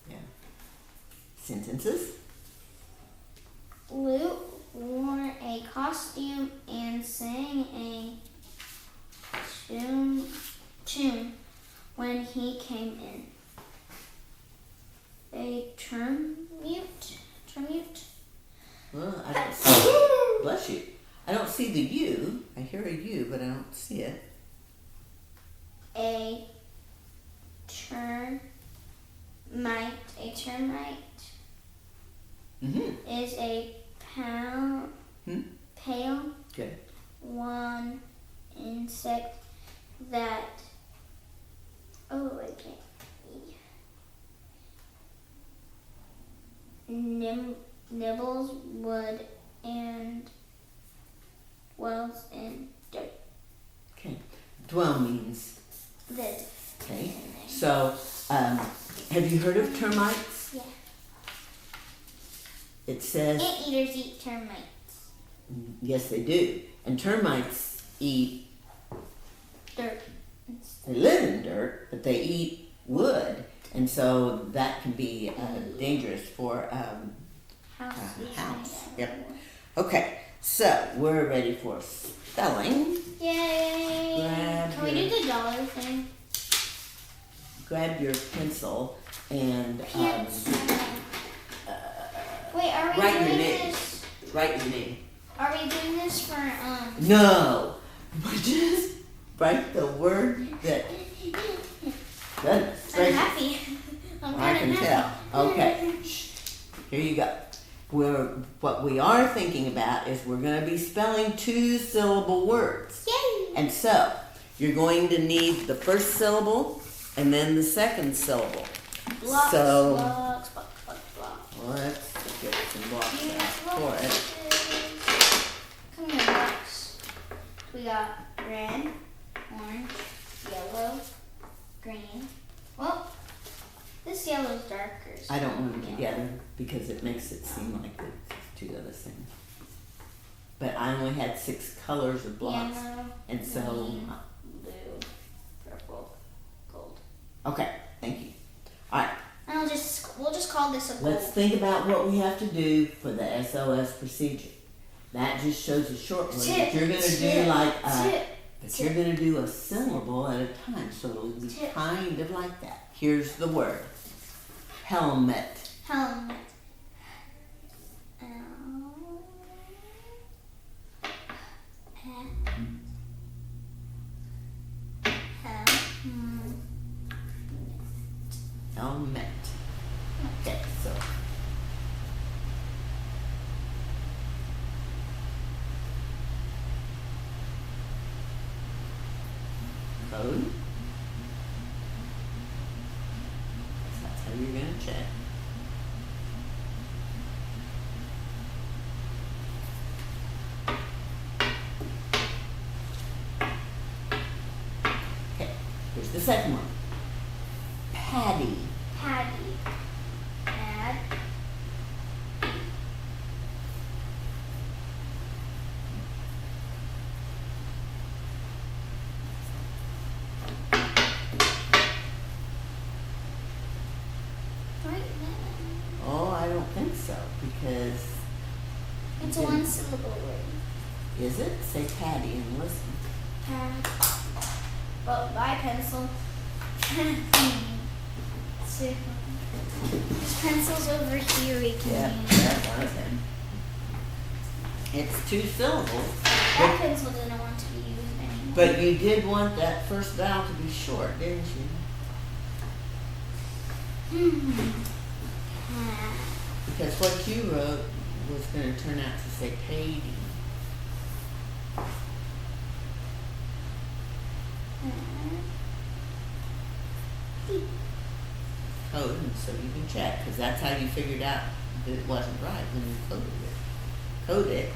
Speaker 1: Yeah. Sentences.
Speaker 2: Luke wore a costume and sang a tune when he came in. A tribute.
Speaker 1: Well, I don't see. Bless you. I don't see the U. I hear a U, but I don't see it.
Speaker 2: A termite. A termite is a pale
Speaker 1: Good.
Speaker 2: one insect that nibbles wood and dwells in dirt.
Speaker 1: Okay. Dwell means Have you heard of termites?
Speaker 2: Yeah.
Speaker 1: It says,
Speaker 2: Anteaters eat termites.
Speaker 1: yes, they do. And termites eat,
Speaker 2: Dirt.
Speaker 1: they live in dirt, but they eat wood. And so that can be dangerous for
Speaker 2: House.
Speaker 1: house. Yep. Okay, so we're ready for spelling.
Speaker 2: Yay! Can we do the dollar thing?
Speaker 1: Grab your pencil and
Speaker 2: Wait, are we
Speaker 1: write your
Speaker 2: doing
Speaker 1: name.
Speaker 2: this?
Speaker 1: Write your name.
Speaker 2: Are we doing this for
Speaker 1: No, but just write the word that. Goodness
Speaker 2: I'm
Speaker 1: gracious.
Speaker 2: happy. I'm
Speaker 1: I can
Speaker 2: kinda
Speaker 1: tell.
Speaker 2: happy.
Speaker 1: Okay, shh. Here you go. What we are thinking about is we're going to be spelling 2-syllable words.
Speaker 2: Yay!
Speaker 1: And so, you're going to need the first syllable and then the second syllable.
Speaker 2: Blocks,
Speaker 1: So,
Speaker 2: blocks.
Speaker 1: let's get some blocks
Speaker 2: Here's
Speaker 1: out for it.
Speaker 2: Come here, blocks. We got red, orange, yellow, green. Well, this yellow's darker. So
Speaker 1: I don't want them together because it makes it seem like it's two of the same. But I only had 6 colors of blocks.
Speaker 2: Yellow,
Speaker 1: And so,
Speaker 2: green, blue, purple, gold.
Speaker 1: okay, thank you. All right,
Speaker 2: And we'll just call this a gold.
Speaker 1: let's think about what we have to do for the SOS procedure. That just shows a short one.
Speaker 2: Tip,
Speaker 1: But you're going to do
Speaker 2: tip,
Speaker 1: like
Speaker 2: tip,
Speaker 1: but you're going to do a syllable at a time, so it'll be
Speaker 2: Tip.
Speaker 1: kind of like that. Here's the word. Helmet.
Speaker 2: Helmet.
Speaker 1: Helmet. Okay, so. Code. That's how you're going to check. Okay, here's the second one. Patty.
Speaker 2: Patty. Add.
Speaker 1: Oh, I don't think so, because
Speaker 2: It's a one-syllable word.
Speaker 1: is it? Say Patty and listen.
Speaker 2: Well, my pencil. So, this pencil's over here. We can
Speaker 1: Yeah,
Speaker 2: use.
Speaker 1: that's okay. It's 2 syllables,
Speaker 2: That pencil didn't want to be used anymore.
Speaker 1: but you did want that first vowel to be short, didn't you? Because what you wrote was going to turn out to say Patty. Code, and so you can check, because that's how you figured out that it wasn't right when you coded it. Code it.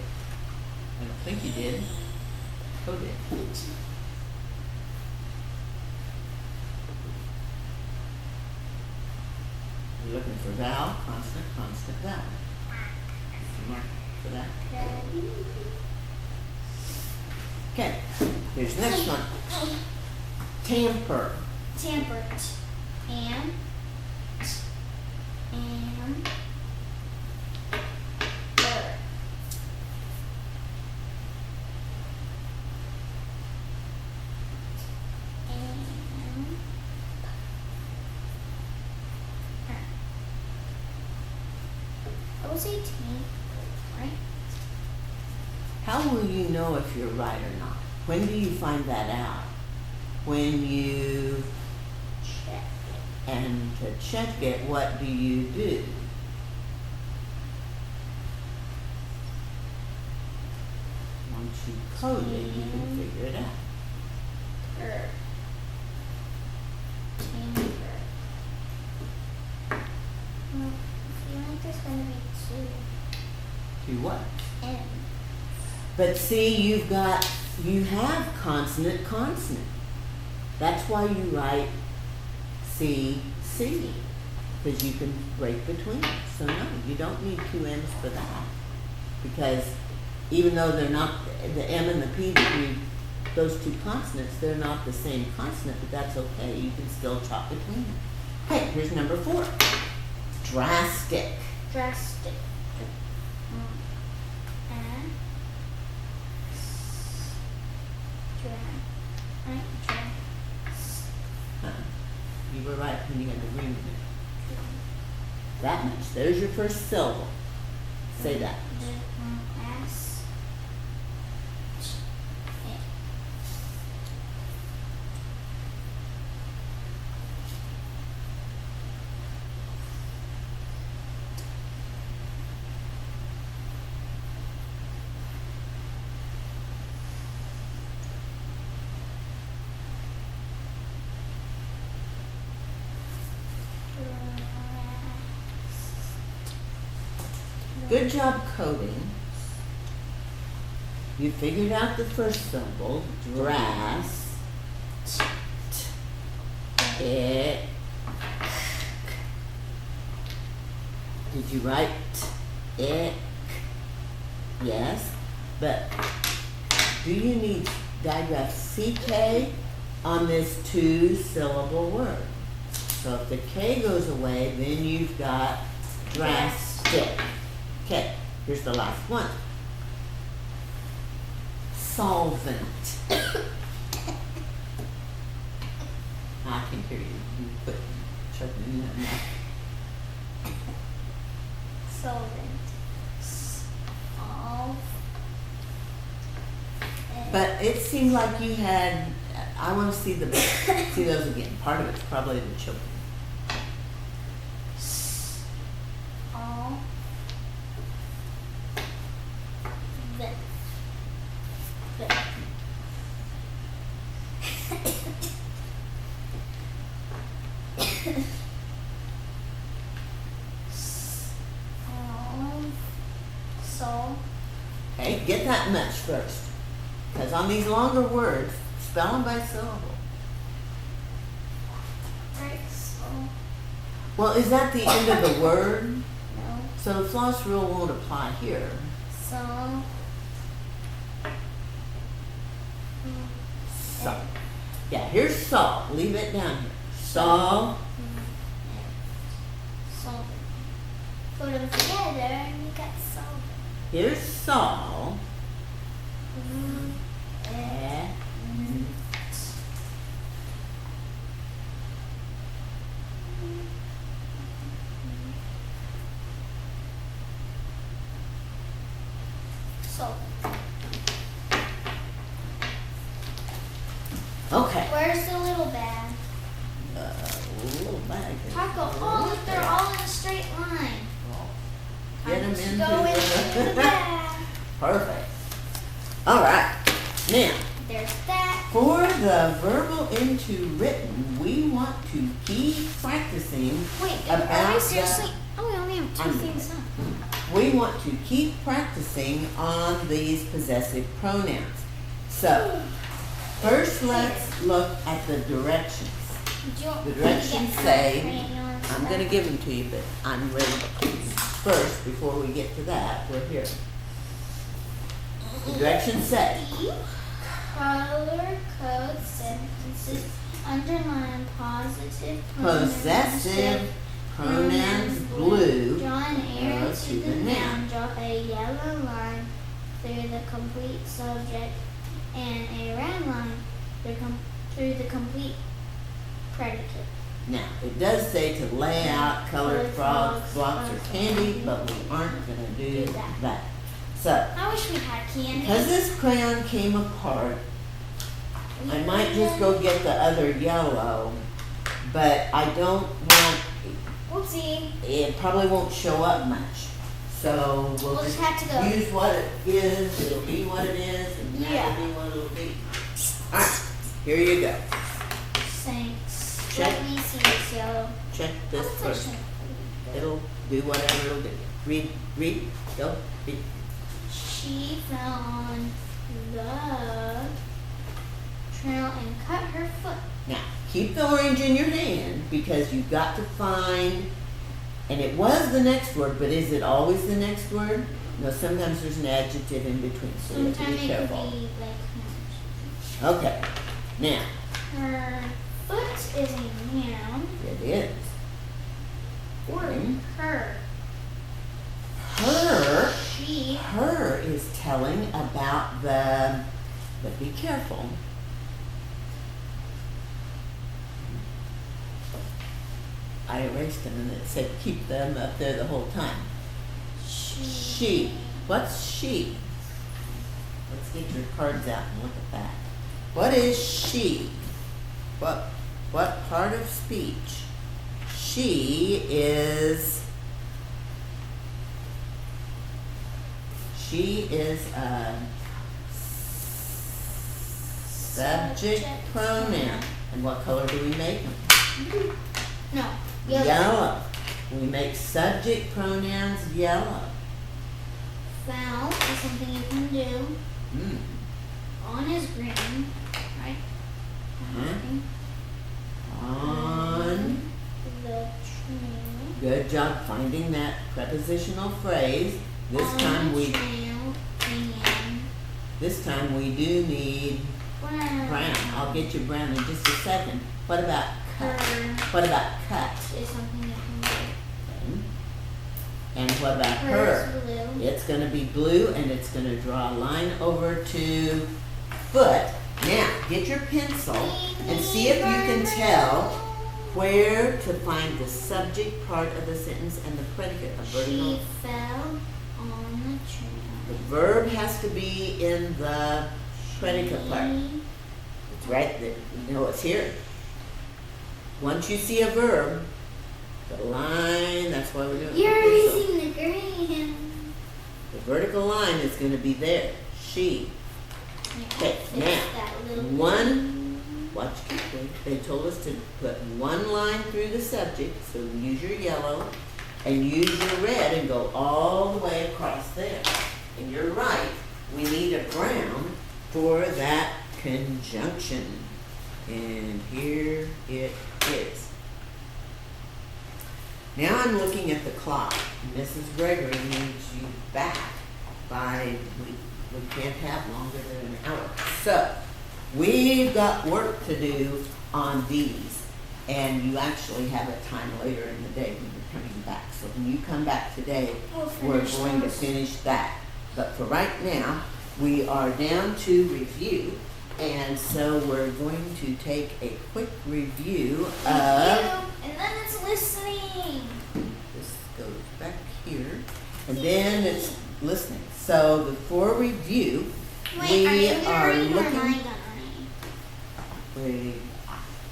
Speaker 1: I don't think you did. Code it. You're looking for vowel, constant, constant, vowel. Mark for that. Okay, here's the next one. Tamper.
Speaker 2: Tampered. And. I would say tamper, right?
Speaker 1: How will you know if you're right or not? When do you find that out? When you,
Speaker 2: Check.
Speaker 1: and to check it, what do you do? Once you code it, you can figure it out.
Speaker 2: Tamper. Well, I feel like there's going to be
Speaker 1: Do what?
Speaker 2: 2 N.
Speaker 1: But see, you have consonant, consonant. That's why you write C, C. because you can break between them. So no, you don't need two M's for that. Because even though they're not, the M and the P that read those two consonants, they're not the same consonant, but that's okay. You can still chop between them. Okay, here's number 4. Drastic.
Speaker 2: Drastic.
Speaker 1: You were right when you had the green in there. That much. There's your first syllable. Say that. Good job coding. You figured out the first syllable. Dras. It. Did you write it? Yes. But do you need digraph CK on this 2-syllable word? So if the K goes away, then you've got drastic. Okay, here's the last one. Solvent. I can hear you. You put choking in that mouth.
Speaker 2: Solvent.
Speaker 1: But it seemed like you had. I want to see see those again. Part of it's probably the choking. Okay, get that much first. Because on these longer words, spell them by syllable.
Speaker 2: Right, so.
Speaker 1: Well, is that the end of the word?
Speaker 2: No.
Speaker 1: So the floss rule won't apply here.
Speaker 2: So.
Speaker 1: So. Yeah, here's saw. Leave it down here. Saw.
Speaker 2: Solvent. Put them together and you got solvent.
Speaker 1: Here's saw. Okay.
Speaker 2: Where's the little bag?
Speaker 1: Little bag.
Speaker 2: Taco. Oh, look, they're all in a straight line.
Speaker 1: Get them into
Speaker 2: Go into the bag.
Speaker 1: Perfect. All right. Now,
Speaker 2: there's that.
Speaker 1: for the verbal into written, we want to keep practicing.
Speaker 2: Wait,
Speaker 1: about
Speaker 2: are we
Speaker 1: the-
Speaker 2: seriously? Oh, we only have 2 things up.
Speaker 1: We want to keep practicing on these possessive pronouns. So, first let's look at the directions.
Speaker 2: Do you want
Speaker 1: The
Speaker 2: me to
Speaker 1: directions
Speaker 2: get
Speaker 1: say,
Speaker 2: crayons
Speaker 1: I'm
Speaker 2: back?
Speaker 1: going to give them to you, but I'm ready to. First, before we get to that, we're here. The directions say,
Speaker 2: color code sentences, underline positive
Speaker 1: possessive pronouns blue,
Speaker 2: draw an arrow
Speaker 1: arrow
Speaker 2: to the noun, draw a yellow line through the complete subject and a round line through the complete predicate.
Speaker 1: Now, it does say to lay out colored frogs, blocks, or candy, but we aren't going to do that. So,
Speaker 2: I wish we had candy.
Speaker 1: because this crayon came apart, I might just go get the other yellow, but I don't want,
Speaker 2: Whoopsie.
Speaker 1: it probably won't show up much. So, we'll
Speaker 2: We'll
Speaker 1: just
Speaker 2: just have to go.
Speaker 1: use what it is, it'll be what it is, and
Speaker 2: Yeah.
Speaker 1: that'll be what it'll be. Alright, here you go.
Speaker 2: Thanks.
Speaker 1: Check.
Speaker 2: Let me see this yellow.
Speaker 1: Check this
Speaker 2: Oh, it's
Speaker 1: first.
Speaker 2: actually-
Speaker 1: It'll do whatever it'll do. Read, go, read.
Speaker 2: She fell on the trail and cut her foot.
Speaker 1: Now, keep the orange in your hand because you've got to find And it was the next word, but is it always the next word? No, sometimes there's an adjective in between, so you have to
Speaker 2: Sometimes
Speaker 1: be
Speaker 2: it
Speaker 1: careful.
Speaker 2: could be like
Speaker 1: Okay, now,
Speaker 2: her foot is a noun.
Speaker 1: it is.
Speaker 2: Or her.
Speaker 1: Her,
Speaker 2: She.
Speaker 1: her is telling about the, but be careful. I erased them and it said keep them up there the whole time. She. What's she? Let's get your cards out and look at that. What is she? What part of speech? She is a subject pronoun. And what color do we make them?
Speaker 2: No. Yellow.
Speaker 1: Yellow. We make subject pronouns yellow.
Speaker 2: Foul is something you can do. On is green, right?
Speaker 1: On.
Speaker 2: The trail.
Speaker 1: Good job finding that prepositional phrase. This time we do need brown. I'll get you brown in just a second. What about cut? What about cut?
Speaker 2: Is something you can do.
Speaker 1: Okay. And what about
Speaker 2: Her
Speaker 1: her?
Speaker 2: is blue.
Speaker 1: It's going to be blue, and it's going to draw a line over to foot. Now, get your pencil and see if you can tell where to find the subject part of the sentence and the predicate.
Speaker 2: She fell on the trail.
Speaker 1: The verb has to be in the predicate part. It's right there. No, it's here. Once you see a verb, the line, that's why we're doing it.
Speaker 2: You're using the green.
Speaker 1: The vertical line is going to be there. She. Okay, now, watch carefully. They told us to put one line through the subject, so use your yellow, and use your red and go all the way across there. And you're right, we need a brown for that conjunction. And here it is. Now I'm looking at the clock. Mrs. Gregory needs you back by, we can't have longer than an hour. So, we've got work to do on these. And you actually have a time later in the day when you're coming back. So when you come back today, we're going to finish that. But for right now, we are down to review. And so we're going to take a quick review of...
Speaker 2: And then it's listening.
Speaker 1: This goes back here. And then it's listening. So for review, we are looking... Wait,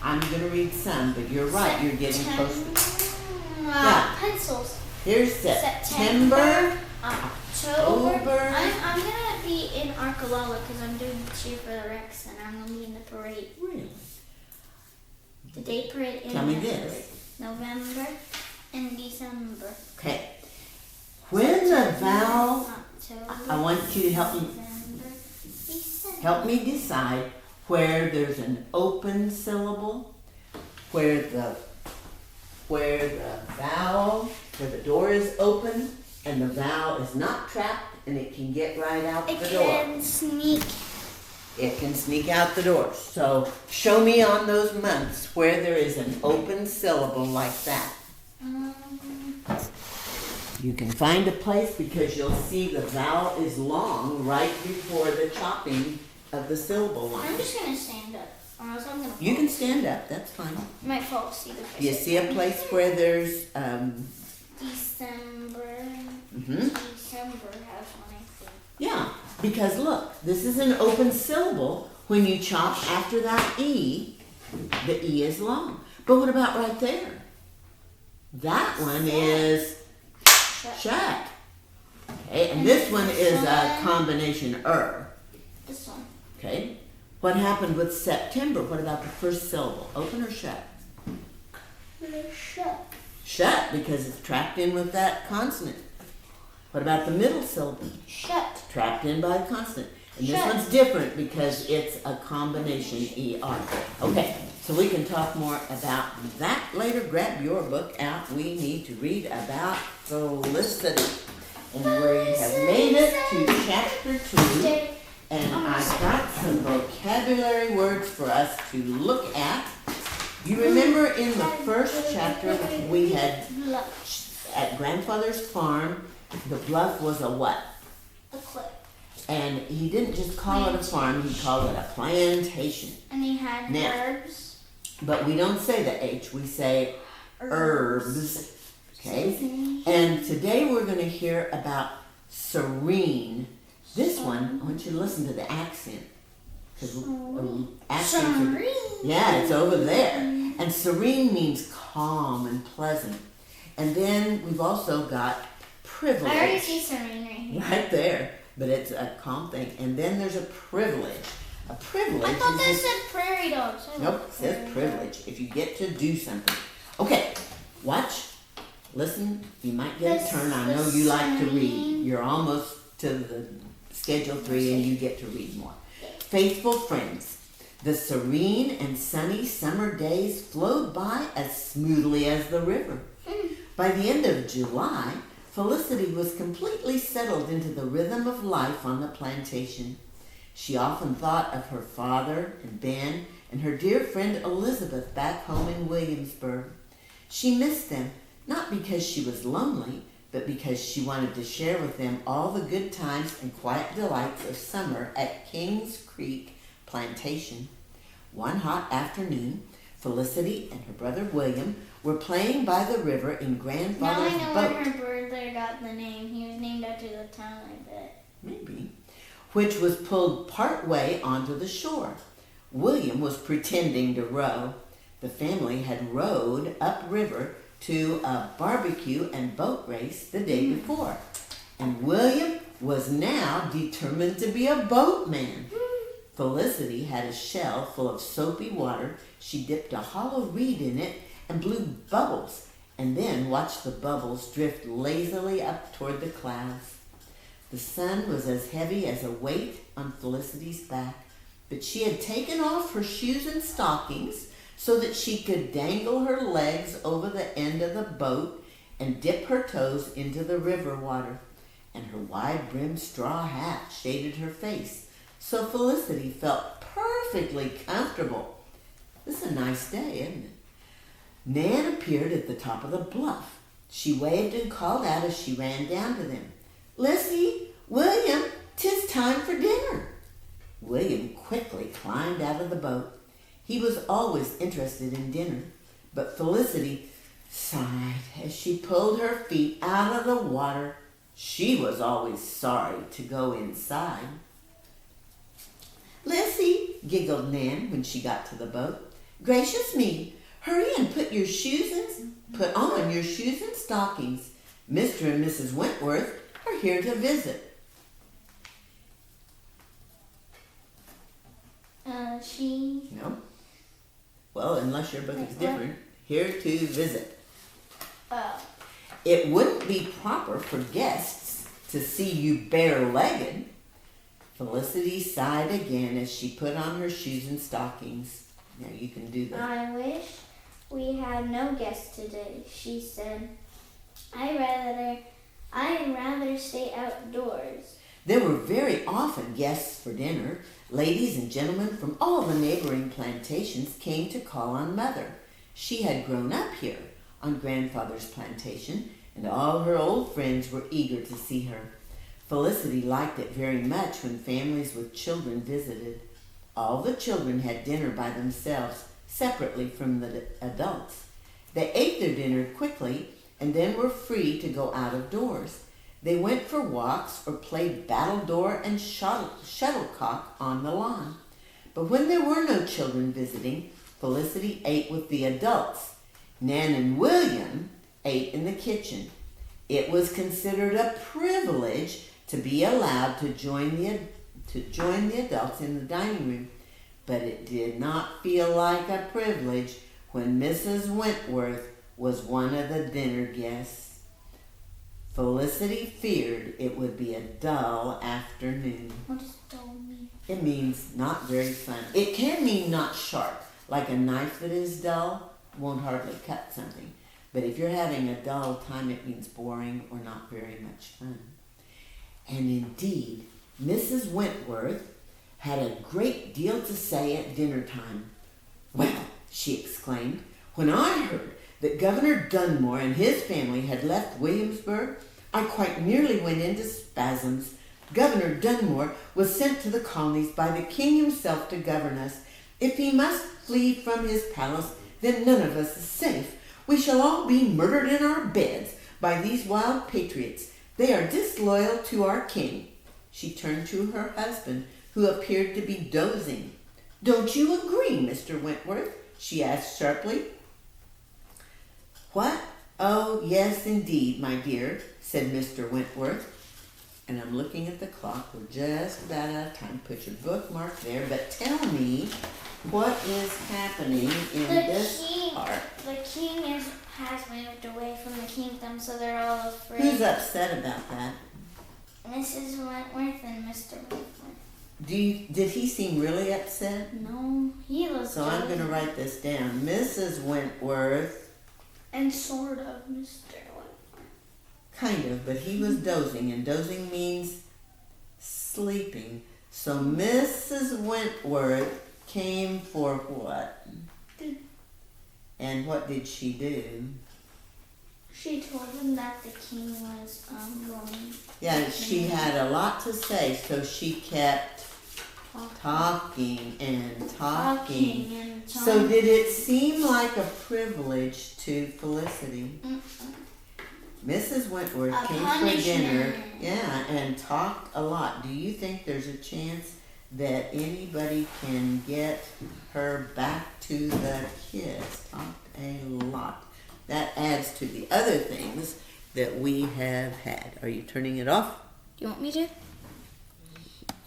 Speaker 1: I'm going to read some, but you're right, you're getting close. Yeah.
Speaker 2: Pencils.
Speaker 1: Here's September,
Speaker 2: October. I'm going to be in Arkalala because I'm doing cheer for the rec center. I'm going to be in the parade.
Speaker 1: Really?
Speaker 2: The day parade in
Speaker 1: Tell me this.
Speaker 2: November and December.
Speaker 1: Okay. When the vowel,
Speaker 2: October,
Speaker 1: I want you to help me,
Speaker 2: November, December.
Speaker 1: help me decide where there's an open syllable, where the vowel, where the door is open and the vowel is not trapped and it can get right out the door.
Speaker 2: It can sneak.
Speaker 1: It can sneak out the door. So show me on those months where there is an open syllable like that. You can find a place because you'll see the vowel is long right before the chopping of the syllable line.
Speaker 2: I'm just going to stand up or else I'm going to fall.
Speaker 1: You can stand up, that's fine.
Speaker 2: I might fall asleep if I
Speaker 1: Do you
Speaker 2: sit
Speaker 1: see a
Speaker 2: down.
Speaker 1: place where there's,
Speaker 2: December.
Speaker 1: mhm.
Speaker 2: December has one, I think.
Speaker 1: Yeah, because look, this is an open syllable. When you chop after that E, the E is long. But what about right there? That one is shut. Okay, and this one is a combination
Speaker 2: This one.
Speaker 1: Okay. What happened with September? What about the first syllable? Open or shut?
Speaker 2: Shut.
Speaker 1: Shut, because it's trapped in with that consonant. What about the middle syllable?
Speaker 2: Shut.
Speaker 1: Trapped in by a consonant. And this
Speaker 2: Shut.
Speaker 1: one's different because it's a combination ER. Okay, So we can talk more about that later. Grab your book out. We need to read about Felicity. And we have made it to chapter 2. And I've got some vocabulary words for us to look at. You remember in the first chapter we had at Grandfather's farm, the bluff was a what?
Speaker 2: A cliff.
Speaker 1: And he didn't just call it a farm, he called it a plantation.
Speaker 2: And he had herbs.
Speaker 1: But we don't say the H, we say herbs. Okay? And today we're going to hear about serene. This one, I want you to listen to the accent. Because accents are, yeah, it's over there. And serene means calm and pleasant. And then we've also got privilege.
Speaker 2: I already see serene right here.
Speaker 1: Right there. But it's a calm thing. And then there's a privilege. A privilege.
Speaker 2: I thought that said prairie dogs.
Speaker 1: Nope, it says privilege. If you get to do something. Okay, watch. Listen, you might get a turn. I know you like to read. You're almost to the Schedule 3 and you get to read more. Faithful friends. The serene and sunny summer days flowed by as smoothly as the river. By the end of July, Felicity was completely settled into the rhythm of life on the plantation. She often thought of her father and Ben and her dear friend Elizabeth back home in Williamsburg. She missed them, not because she was lonely, but because she wanted to share with them all the good times and quiet delights of summer at Kings Creek Plantation. One hot afternoon, Felicity and her brother William were playing by the river in Grandfather's boat.
Speaker 2: Now I know where her brother got the name. He was named after the town, I bet.
Speaker 1: Maybe. Which was pulled part way onto the shore. William was pretending to row. The family had rowed upriver to a barbecue and boat race the day before. And William was now determined to be a boatman. Felicity had a shell full of soapy water. She dipped a hollow reed in it and blew bubbles, and then watched the bubbles drift lazily up toward the clouds. The sun was as heavy as a weight on Felicity's back, but she had taken off her shoes and stockings so that she could dangle her legs over the end of the boat and dip her toes into the river water, and her wide-brimmed straw hat shaded her face, so Felicity felt perfectly comfortable. This is a nice day, isn't it? Nan appeared at the top of the bluff. She waved and called out as she ran down to them. "Lissy, William, 'tis time for dinner." William quickly climbed out of the boat. He was always interested in dinner, but Felicity sighed as she pulled her feet out of the water. She was always sorry to go inside. "Lissy," giggled Nan when she got to the boat. "Gracious me, hurry and put on your shoes and stockings. Mr. and Mrs. Wentworth are here to visit." No. Well, unless your book is different. Here to visit. It wouldn't be proper for guests to see you bare-legged. Felicity sighed again as she put on her shoes and stockings. Now you can do that.
Speaker 2: "I wish we had no guests today," she said. I'd rather stay outdoors."
Speaker 1: There were very often guests for dinner. Ladies and gentlemen from all the neighboring plantations came to call on Mother. She had grown up here on Grandfather's plantation, and all her old friends were eager to see her. Felicity liked it very much when families with children visited. All the children had dinner by themselves, separately from the adults. They ate their dinner quickly and then were free to go out of doors. They went for walks or played battledore and shuttlecock on the lawn. But when there were no children visiting, Felicity ate with the adults. Nan and William ate in the kitchen. It was considered a privilege to be allowed to join the adults in the dining room, but it did not feel like a privilege when Mrs. Wentworth was one of the dinner guests. Felicity feared it would be a dull afternoon.
Speaker 2: What does dull mean?
Speaker 1: It means not very fun. It can mean not sharp. Like a knife that is dull won't hardly cut something. But if you're having a dull time, it means boring or not very much fun. And indeed, Mrs. Wentworth had a great deal to say at dinner time. Well, she exclaimed, when I heard that Governor Dunmore and his family had left Williamsburg, I quite nearly went into spasms. Governor Dunmore was sent to the colonies by the king himself to govern us. If he must flee from his palace, then none of us is safe. We shall all be murdered in our beds by these wild patriots. They are disloyal to our king. She turned to her husband, who appeared to be dozing. Don't you agree, Mr. Wentworth? She asked sharply. What? Oh, yes, indeed, my dear, said Mr. Wentworth. And I'm looking at the clock. We're just about out of time. Put your bookmark there. But tell me what is happening in this part.
Speaker 2: The king has moved away from the kingdom, so they're all afraid.
Speaker 1: Who's upset about that?
Speaker 2: Mrs. Wentworth and Mr. Wentworth.
Speaker 1: Did he seem really upset?
Speaker 2: No, he was.
Speaker 1: So I'm going to write this down. Mrs. Wentworth.
Speaker 2: And sort of Mr. Wentworth.
Speaker 1: Kind of, but he was dozing, and dozing means sleeping. So Mrs. Wentworth came for what? And what did she do?
Speaker 2: She told him that the king was going.
Speaker 1: Yeah, she had a lot to say, so she kept talking and talking. So did it seem like a privilege to Felicity? Mrs. Wentworth came for dinner, and talked a lot. Do you think there's a chance that anybody can get her back to the kids? Talked a lot. That adds to the other things that we have had. Are you turning it off?
Speaker 2: Do you want me to?